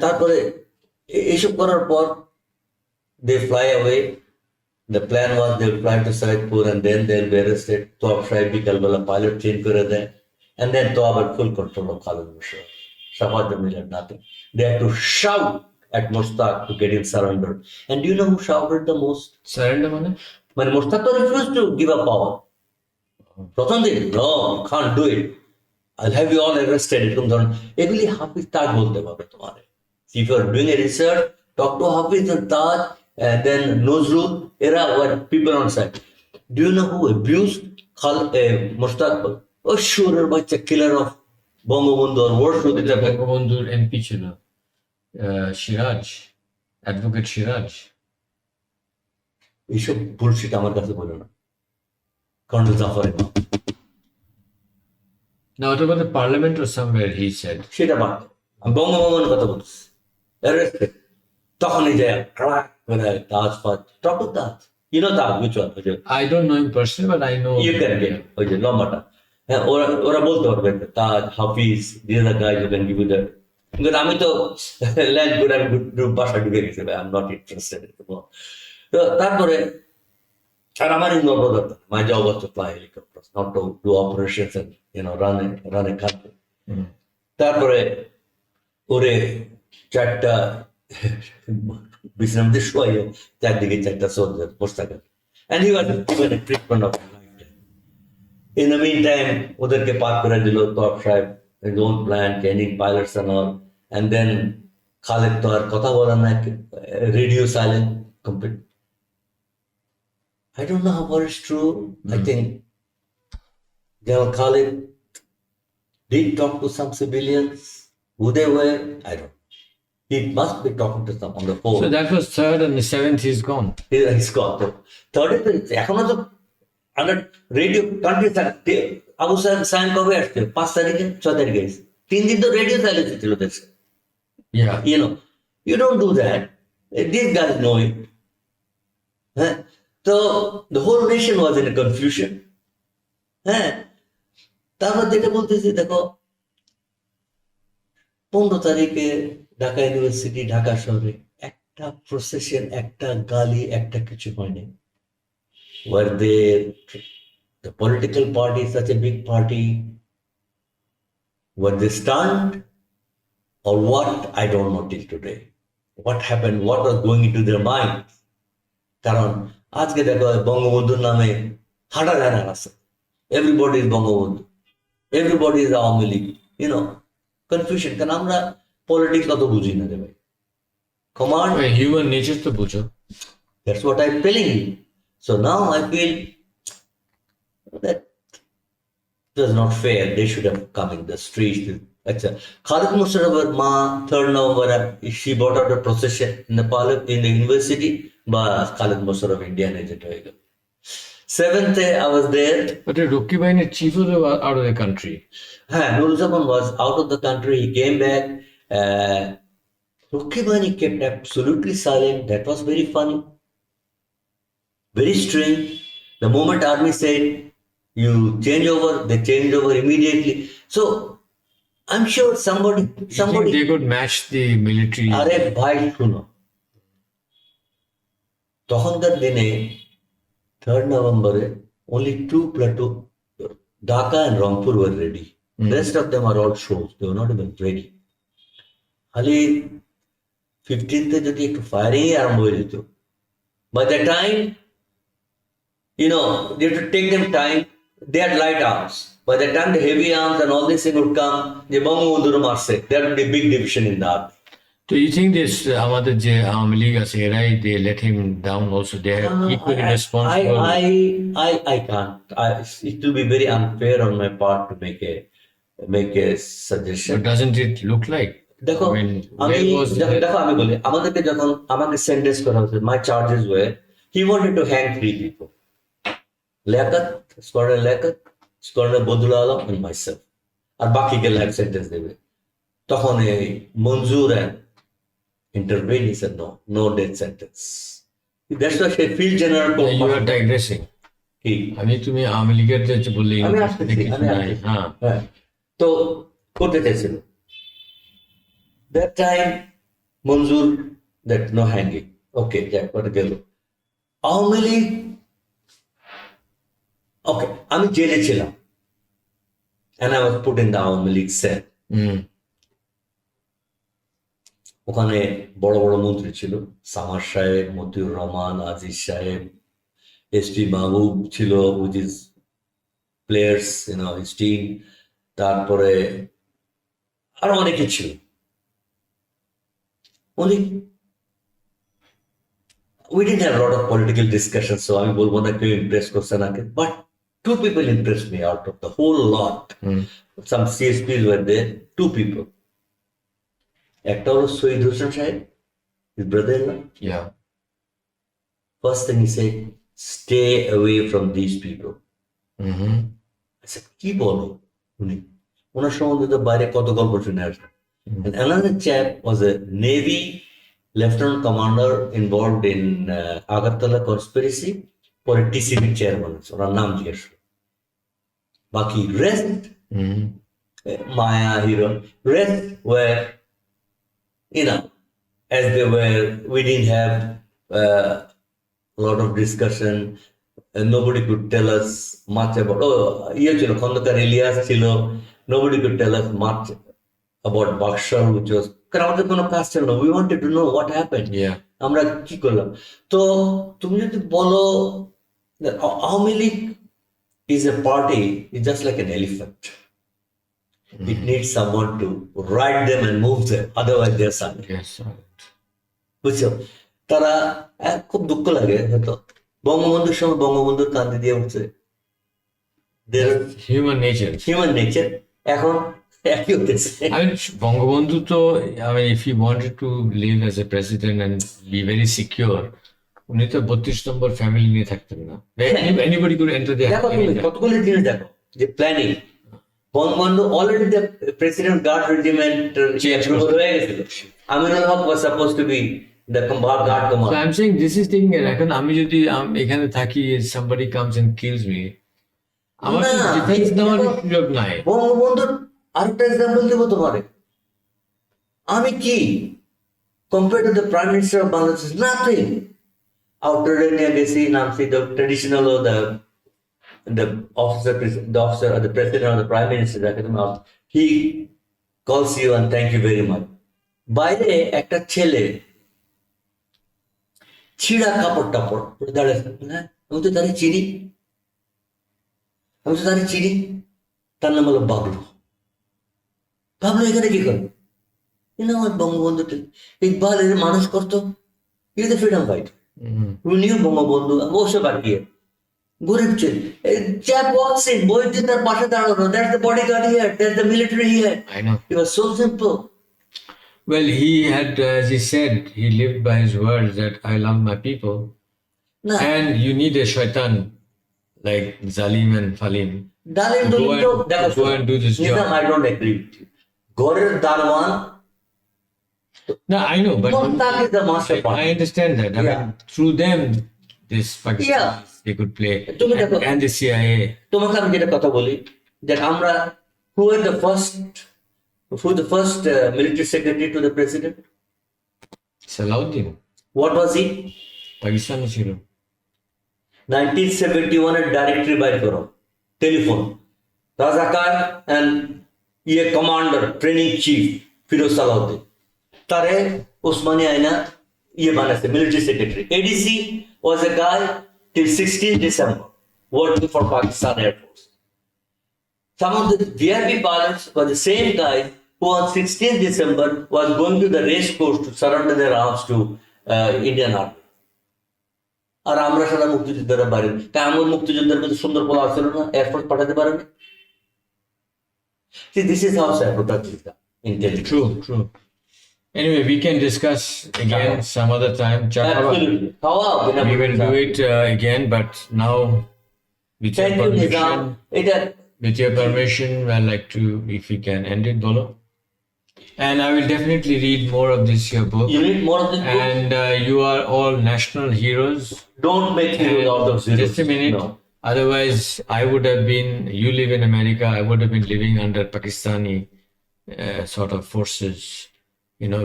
তারপরে এইসব করার পর they fly away. The plan was they will fly to Saidpur and then they'll be arrested. Toab Shahib বিকালবেলা pilot change করে দেয়, and then Toab had full control of Khalid Musharraf. Shafat Jamil had nothing. They had to shout at Mushtaq to get him surrendered. And do you know who shouted the most? Surrender money? মানে Mushtaq তো refused to give up power. প্রথম দিন, no, you can't do it. I'll have you all arrested. এরকম ধরুন, এগুলি হাফিজ তাজ বলতে পারবে তোমার। If you are doing a research, talk to Hafiz and Taj, and then Nozrul, era were people on site. Do you know who abused Mushtaq? Oh, sure, bacha killer of Bangabandhu or worse. Bangabandhuর MP ছিল Siraj, advocate Siraj. এইসব bullshit আমার কাছে বলো না, colonel Zafar ইমাম। Now, what about the parliament or somewhere he said? সেটা বাদ, আমি বঙ্গভবনের কথা বলছি, অ্যারেস্টেড। তখনই যায় crack করে Taj ফাজ talk to Taj. You know Taj, which one? ওই যে I don't know him personally, but I know. you can get ওই যে লম্বাটা। হ্যাঁ, ওরা ওরা বলতে পারবে তাজ, হাফিজ, these are the guys who can give you that. কিন্তু আমি তো ল্যান্ড করে আমি বাসা ঢুকে গেছি, ভাই আই এম নট ইন্টারেস্টেড। তো তারপরে আর আমার in brother, my job was to fly helicopters, not to do operations and run a country. তারপরে ওরে চারটা বিশ্রামতে শোয়াই, চারদিকে চারটা সোলজার বসে থাকে, and he was given a treatment of life. In the meantime, ওদেরকে পার করে দিল তপ সাহেব, his own plan, changing pilots and all, and then Khaled তো আর কথা বলে না, radio silent complete. I don't know how far it's true. I think General Khalid did talk to some civilians. Who they were, I don't know. He must be talking to some on the phone. So that was third, and the seventh is gone. He's got it. Third is এখনো তো under radio country Abu Sain কবে আসছে? 5 তারিখে 6 তারিখে 3 দিন তো radio silence ছিল দেশে। Yeah. You don't do that. These guys know it. হ্যাঁ, তো the whole nation was in a confusion. হ্যাঁ, তারপর যেটা বলতেছি, দেখো 15 তারিখে ঢাকা ইউনিভার্সিটি, ঢাকা শহরে একটা প্রসেশন, একটা গালি, একটা কিছু হয়নি। Were the political party such a big party? Were they stunned or what? I don't know till today. What happened? What was going into their minds? কারণ আজকে দেখো বঙ্গবন্ধুর নামে হাঁটা যায় না রাস্তা, everybody is Bangabandhu, everybody is Awami League, confusion. কারণ আমরা পলিটিক্স অত বুঝি না রে ভাই। কমান্ড, Human nature তো বুঝো। that's what I'm telling you. So now I feel that it was not fair. They should have come in the streets. আচ্ছা, খালিদ মুশারফের মা 3rd November she brought out a procession in the university, বা Khalid Musharraf Indian agent হয়ে গেল। 7th I was there. But the Rocky Baini's chief was out of the country. হ্যাঁ, Nuruzzaman was out of the country. He came back. Rocky Baini kept absolutely silent. That was very funny. Very strange. The moment army said you change over, they changed over immediately. So I'm sure somebody You think they could match the military? আরে ভাই শুনো, তখনকার দিনে 3rd November only 2 platoon, Dhaka and Rangpur were ready. Rest of them are all shows. They were not even ready. খালি 15th যদি একটু firing আরম্ভ হয়ে যেত, by the time you have to take them time. They had light arms. By the time the heavy arms and all this thing would come, the Bangabandhu marse, there would be a big division in the army. Do you think this আমাদের যে আওয়ামী লীগ আছে এরাই they let him down also? They are equally responsible. I can't. It will be very unfair on my part to make a suggestion. But doesn't it look like? দেখো, I mean, আমি where was that? দেখো আমি বলি, আমাদেরকে যখন আমাকে sentence করা হয়েছে, my charges were he wanted to hang 3 people. Liaquat, Squadron Liaquat, Squadron Badul Alam and myself. আর বাকিকে লাইফ সেন্টেন্স দেবে। তখন এই মঞ্জুর intervened. He said no death sentence. That's why I feel general. You are digressing. কি আমি তুমি আওয়ামী লীগের যে বললে আমি আসতেছি। হ্যাঁ, তো করতে চাইছিল that time Manjur that no hanging. Okay, যাক ওটা গেল। আওয়ামী লীগ, ওকে, আমি জেলে ছিলাম and I was put in the Awami League cell. ওখানে বড় বড় মন্ত্রী ছিল, সামার সাহেব, মতিউর রহমান, আজিজ সাহেব, এসপি মাহবুব ছিল, which is players, his team. তারপরে আরো অনেকে ছিল। We didn't have a lot of political discussion, so আমি বলবো না কেউ ইমপ্রেস করছে না, but 2 people impressed me out of the whole lot. Some CSPs were there, 2 people. একটা হলো সৈয়দ হোসেন সাহেব, his brother-in-law. Yeah. First thing he said, stay away from these people. I said, কি বলো উনি? ওনার সম্বন্ধে তো বাইরে কত গল্প শুনে আসবে। And another chap was a Navy lieutenant commander involved in Agartala conspiracy পরে টিসিবি চেয়ারম্যান ওনার নাম জিজ্ঞেস বাকি rest Maya hero rest were as they were we didn't have a lot of discussion. Nobody could tell us much about chilo Khandakar Ilyas chilo. Nobody could tell us much about Bakshal, which was কারণ আমাদের কোনো কাজ ছিল না, we wanted to know what happened. আমরা কি করলাম। তো তুমি যদি বলো Awami League is a party, it's just like an elephant. It needs someone to ride them and move them, otherwise they're silent. বুঝছো, তারা খুব দুঃখ লাগে হয়তো বঙ্গবন্ধুর সময় বঙ্গবন্ধুর কান্দে দিয়ে উঠছে, হিউম্যান নেচার এখন একই হতেছে। বঙ্গবন্ধু তো if he wanted to live as a president and be very secure, উনি তো 32 নম্বর ফ্যামিলি নিয়ে থাকতেন না। Anybody could enter the দেখো তুমি কতগুলো জিনিস দেখো যে planning Bangabandhu already the president guard regiment হয়ে গেছিল। আমিনুল হক was supposed to be the guard commander. So I'm saying this is taking it. এখন আমি যদি এখানে থাকি, somebody comes and kills me, আমার ডিফেন্স নেওয়ার সুযোগ নাই। বঙ্গবন্ধুর আরেকটা এক্সাম্পল দেবো তোমারে, আমি কি compare to the prime minister of Bangladesh, nothing. Outer নিয়ে গেছি, নামছি দ্য ট্রেডিশনাল ও the officer or the president or the prime minister, he calls you and thank you very much. বাইরে একটা ছেলে ছিঁড়া কাপড় টাপড় দাঁড়িয়ে, হ্যাঁ আমি তো তারে চিনি, তার নাম হলো বাবলু। এখানে কি করে? আমার বঙ্গবন্ধু ইকবাল এর মানুষ করতো, ইজ এ ফ্রিডম ফাইট। উনিও বঙ্গবন্ধু বসে বাড়িয়ে গরিব ছেলে, চ্যাপ ওয়াকস ইন, বইতে তার পাশে দাঁড়ানো, that's the bodyguard here, that's the military here. I know. It was so simple. Well, he had, as he said, he lived by his words that I love my people. No. And you need a shaitan like Zalim and Falim. Go and do this job. I don't agree with you. Gorer Darwan. No, I know, but that is the master part. I understand that. I mean, through them, this Pakistan, they could play. And the CIA. তোমাকে আমি যেটা কথা বলি, that আমরা who were the first military secretary to the president? Salahuddin. What was he? Pakistani chilo. 1971 এর directory বাইর করো, telephone, Razakar and commander training chief Firoz Salahuddin, তারে ওসমানী আইনা বানাইছে military secretary. ADC was a guy till 16 December working for Pakistan Air Force. Some of the VIP pilots were the same guys who on 16 December was going to the race course to surrender their arms to Indian Army. আর আমরা সারা মুক্তিযোদ্ধারা বাইরে, তাই আমার মুক্তিযোদ্ধার মধ্যে সুন্দর বলা আসছিল না, এয়ারফোর্স পাঠাতে পারেনি। See, this is how sabotage is done. True. Anyway, we can discuss again some other time. Absolutely. We will do it again, but now with your permission, I'd like to, if we can end it, Bolo. And I will definitely read more of this your book. You read more of this book? And you are all national heroes. Don't make heroes out of zeros. Just a minute. No. Otherwise, I would have been, you live in America, I would have been living under Pakistani sort of forces,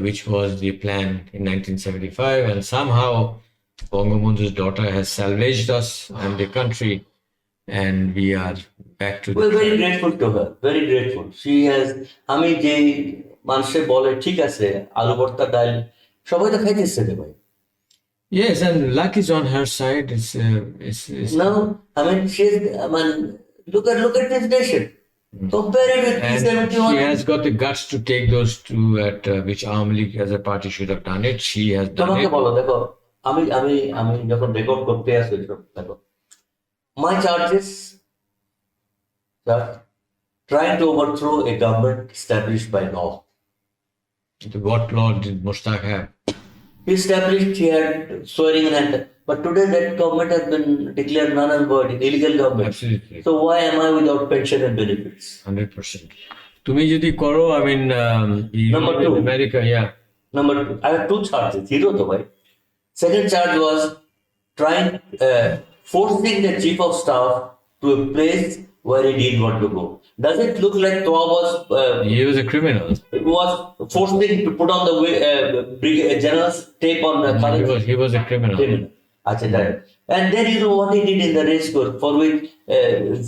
which was the plan in 1975. And somehow, Bangabandhu's daughter has salvaged us and the country. And we are back to We're very grateful to her. Very grateful. She has, আমি যে মানুষে বলে ঠিক আছে আলু ভর্তা ডাল সবাই তো খাইতেছে রে ভাই। Yes, and luck is on her side. It's No, I mean look at this nation. Compare it with and 71. She has got the guts to take those two at which Aam League as a party should have done it. She has done তোমাকে it. বলো, দেখো আমি যখন record করতে আসি দেখো, my charges that trying to overthrow a government established by law. What law did Mushtaq have? He established, he had swearing in hand, but today that government has been declared null and void, illegal government. Absolutely. So why am I without pension and benefits? 100%. তুমি যদি করো, I mean, you Number live in two. America, yeah. Number two, I have two charges. Hero to bhai. Second charge was trying, forcing the chief of staff to a place where he didn't want to go. Does it look like Toa He was a criminal. was forcing to put on the general's tape on the collar? He was a criminal. Achha, that. And then you know what he did in the race course, for which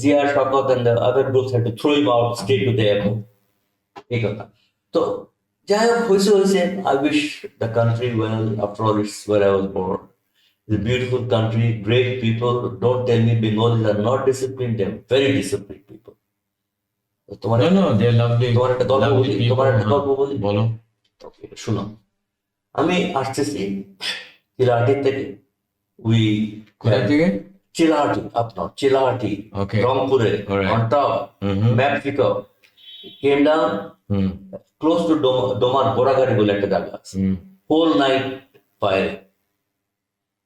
Zia, Shaukat and the other groups had to throw him out straight to the airport. এই কথা তো যাই হোক হয়েছে I wish the country well. After all, it's where I was born. It's a beautiful country, great people. Don't tell me Bengalis are not disciplined. They're very disciplined people. No, they're lovely. তোমার একটা গল্প lovely বলি, people. তোমার একটা গল্প বলি। বলো। Okay, শুনো। আমি আসতেছি চিলাহাটি থেকে। We কোথা থেকে? Chilahati, up north, Chilahati, Okay. রংপুরে, Alright. on top, map pick up. Came down close to Domar, Boragari বলে একটা জায়গা আছে। Whole night fire.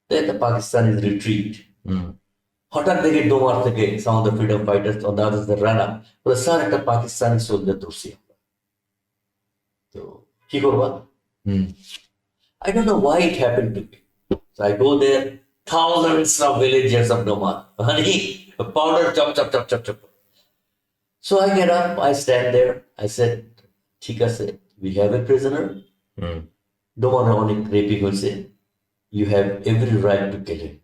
Then the Pakistanis retreat. হঠাৎ দেখে ডোমার থেকে some of the freedom fighters on the others that ran up. বলে sir একটা Pakistani soldier ধরছি। তো কি করবা? I don't know why it happened to me. So I go there, thousands of villagers of Domar. Honey, powder chop, chop, chop, chop, chop. So I get up, I stand there, I said, ঠিক আছে, we have a prisoner. Domar অনেক raping হয়েছে. You have every right to kill him.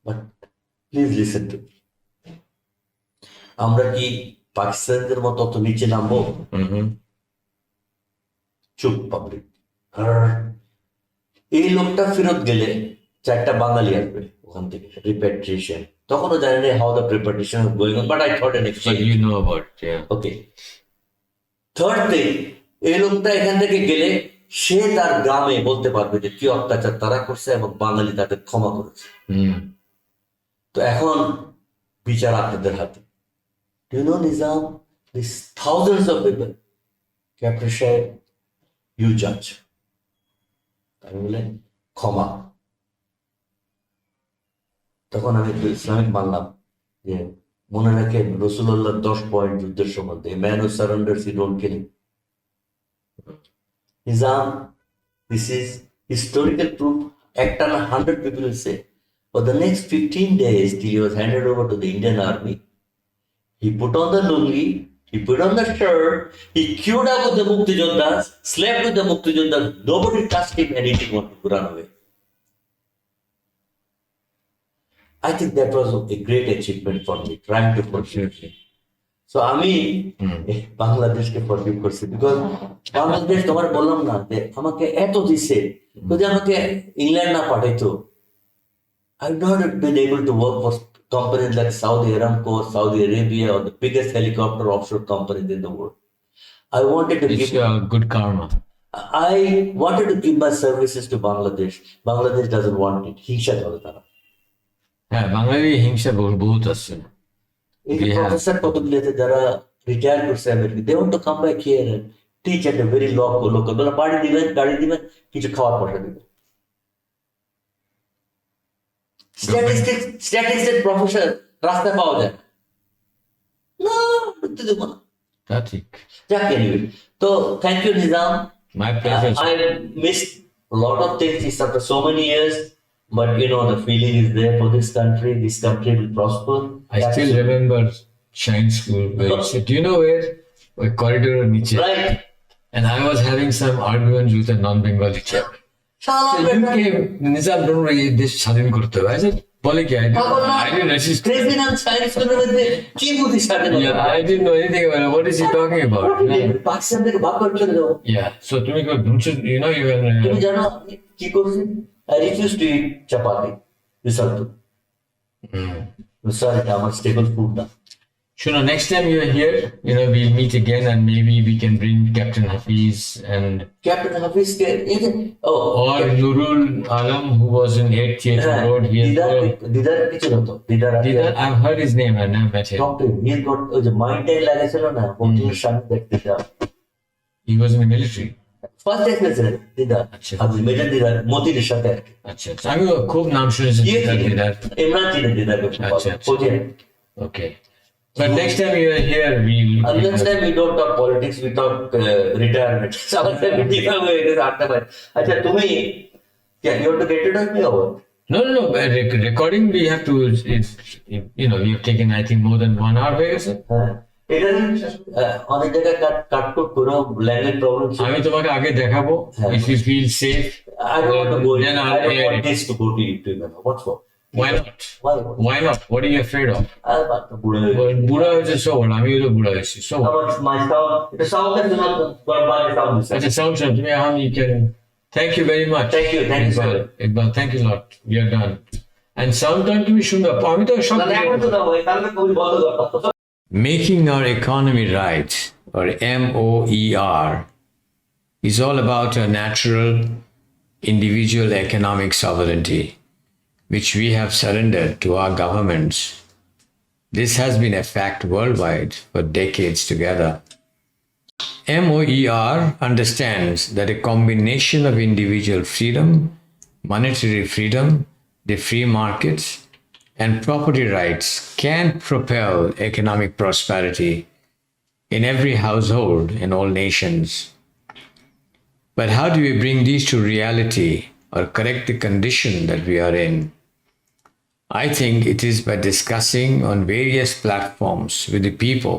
But please listen to me. আমরা কি পাকিস্তানদের মতো অত নিচে নামবো? চুপ পাবলিক। এই লোকটা ফেরত গেলে 4টা বাঙালি আসবে ওখান থেকে, রিপ্যাট্রিয়েশন। তখনও জানি না how the preparation is going on, but I thought an But exchange. you know about it, yeah. Okay. Third thing, এই লোকটা এখান থেকে গেলে সে তার গ্রামে বলতে পারবে যে কি অত্যাচার তারা করছে এবং বাঙালি তাদের ক্ষমা করেছে। তো এখন বিচার আপনাদের হাতে। Do you know Nizam? These thousands of people, Captain Shah, you judge. আমি বললেন ক্ষমা। তখন আমি একটু ইসলামিক মানলাম যে মনে রাখেন রসুল্লাহ 10 পয়েন্ট যুদ্ধের সম্বন্ধে, man who সারেন্ডার্স he don't kill him. Nizam, this is historical proof. Ekta 100 people will say, for the next 15 days till he was handed over to the Indian army, he put on the lungi, he put on the shirt, he queued up with the Mukti Jodhas, slept with the Mukti Jodhas, nobody touched him and he didn't want to run away. I think that was a great achievement for me, trying to forgive him. So আমি বাংলাদেশকে forgive করছি, because Bangladesh তোমার বললাম না যে আমাকে এত দিছে, যদি আমাকে ইংল্যান্ড না পাঠাইতো, I would not have been able to work for companies like Saudi Aramco, Saudi Arabia, or the biggest helicopter offshore companies in the world. I wanted to It's give good karma. I wanted to give my services to Bangladesh. Bangladesh doesn't want it. হিংসা করে তারা। হ্যাঁ, বাঙালি হিংসা বহুত আছে। এই professor কতগুলি আছে যারা রিটায়ার করছে America, they want to come back here and teach at a very local বলে বাড়ি দিবেন, গাড়ি দিবেন, কিছু খাওয়ার পয়সা দিবেন। স্ট্যাটিস্টিক্স প্রফেসর রাস্তায় পাওয়া যায় না, ঢুকতে দেবো না। তা ঠিক। যাক, anyway, তো thank you Nizam. My pleasure. I missed a lot of things after so many years, but you know the feeling is there for this country. This country will prosper. I still remember Shine School where you said, do you know where? Where corridor niche. Right. And I was having some argument with a non-Bengali chap. So you came, Nizam, don't worry, this স্বাধীন করতে হবে। I said, বলে কি? I didn't resist. President Chinese মধ্যে কি বুদ্ধি স্বাধীন? Yeah, I didn't know anything about it. What is he talking about? Pakistan থেকে ভাগ করে চলে যাও। Yeah. So তুমি you know even তুমি জানো কি করছি? I refuse to eat chapati. Risotto. Sorry, এটা আমার স্টেবল ফুড না। Sure, next time you are here, we'll meet again and maybe we can bring Captain Hafiz and Captain Hafiz or Nurul Alam, who was in 8th Theatre Road here. Didar কিছু হতো, Didar, I've heard his name, I've never met him. Talk to him. He's got ওই যে মাইন্ডটাই লাগাইছিল না, হোটেলের সামনে দেখতে যাও। He was in the military. First ex president Didar, আচ্ছা। আপনি মেজর দিদার, মতির সাথে আর কি। আচ্ছা, আমি খুব নাম শুনেছি দিদার। ইমরান চিনে দিদার, আচ্ছা, আচ্ছা। খোঁজে। Okay. But next time you are here, we'll. Next time we don't talk politics, we talk retirement. अच्छा तुम्ही you want to get rid of me or what? No. Recording, we have to. We have taken, I think, more than 1 hour. Where is it? এটা অনেক জায়গায় কাট পুরো language problem আমি তোমাকে আগে দেখাবো if you feel safe. I don't want to go. Then I don't want this to go to YouTube. What for? Why not? Why not? What are you afraid of? বুড়া হয়েছে so what? আমি হলো বুড়া হয়েছি so what? My sound, the sound is not my sound. আচ্ছা sound তুমি এখন you can. Thank you very much. Thank you sir. Iqbal, thank you a lot. We are done. And sound টান তুমি শুনবে আমি তো সব Making our economy right, or MOER, is all about a natural individual economic sovereignty, which we have surrendered to our governments. This has been a fact worldwide for decades together. MOER understands that a combination of individual freedom, monetary freedom, the free markets, and property rights can propel economic prosperity in every household in all nations. But how do we bring these to reality or correct the condition that we are in? I think it is by discussing on various platforms with the people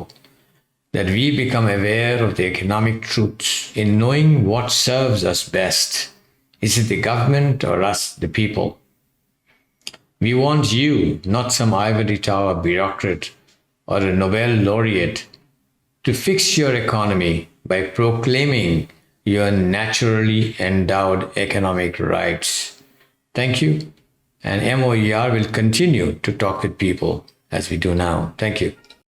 that we become aware of the economic truths in knowing what serves us best. Is it the government or us, the people? We want you, not some ivory tower bureaucrat or a Nobel laureate, to fix your economy by proclaiming your naturally endowed economic rights. Thank you. And MOER will continue to talk with people as we do now. Thank you.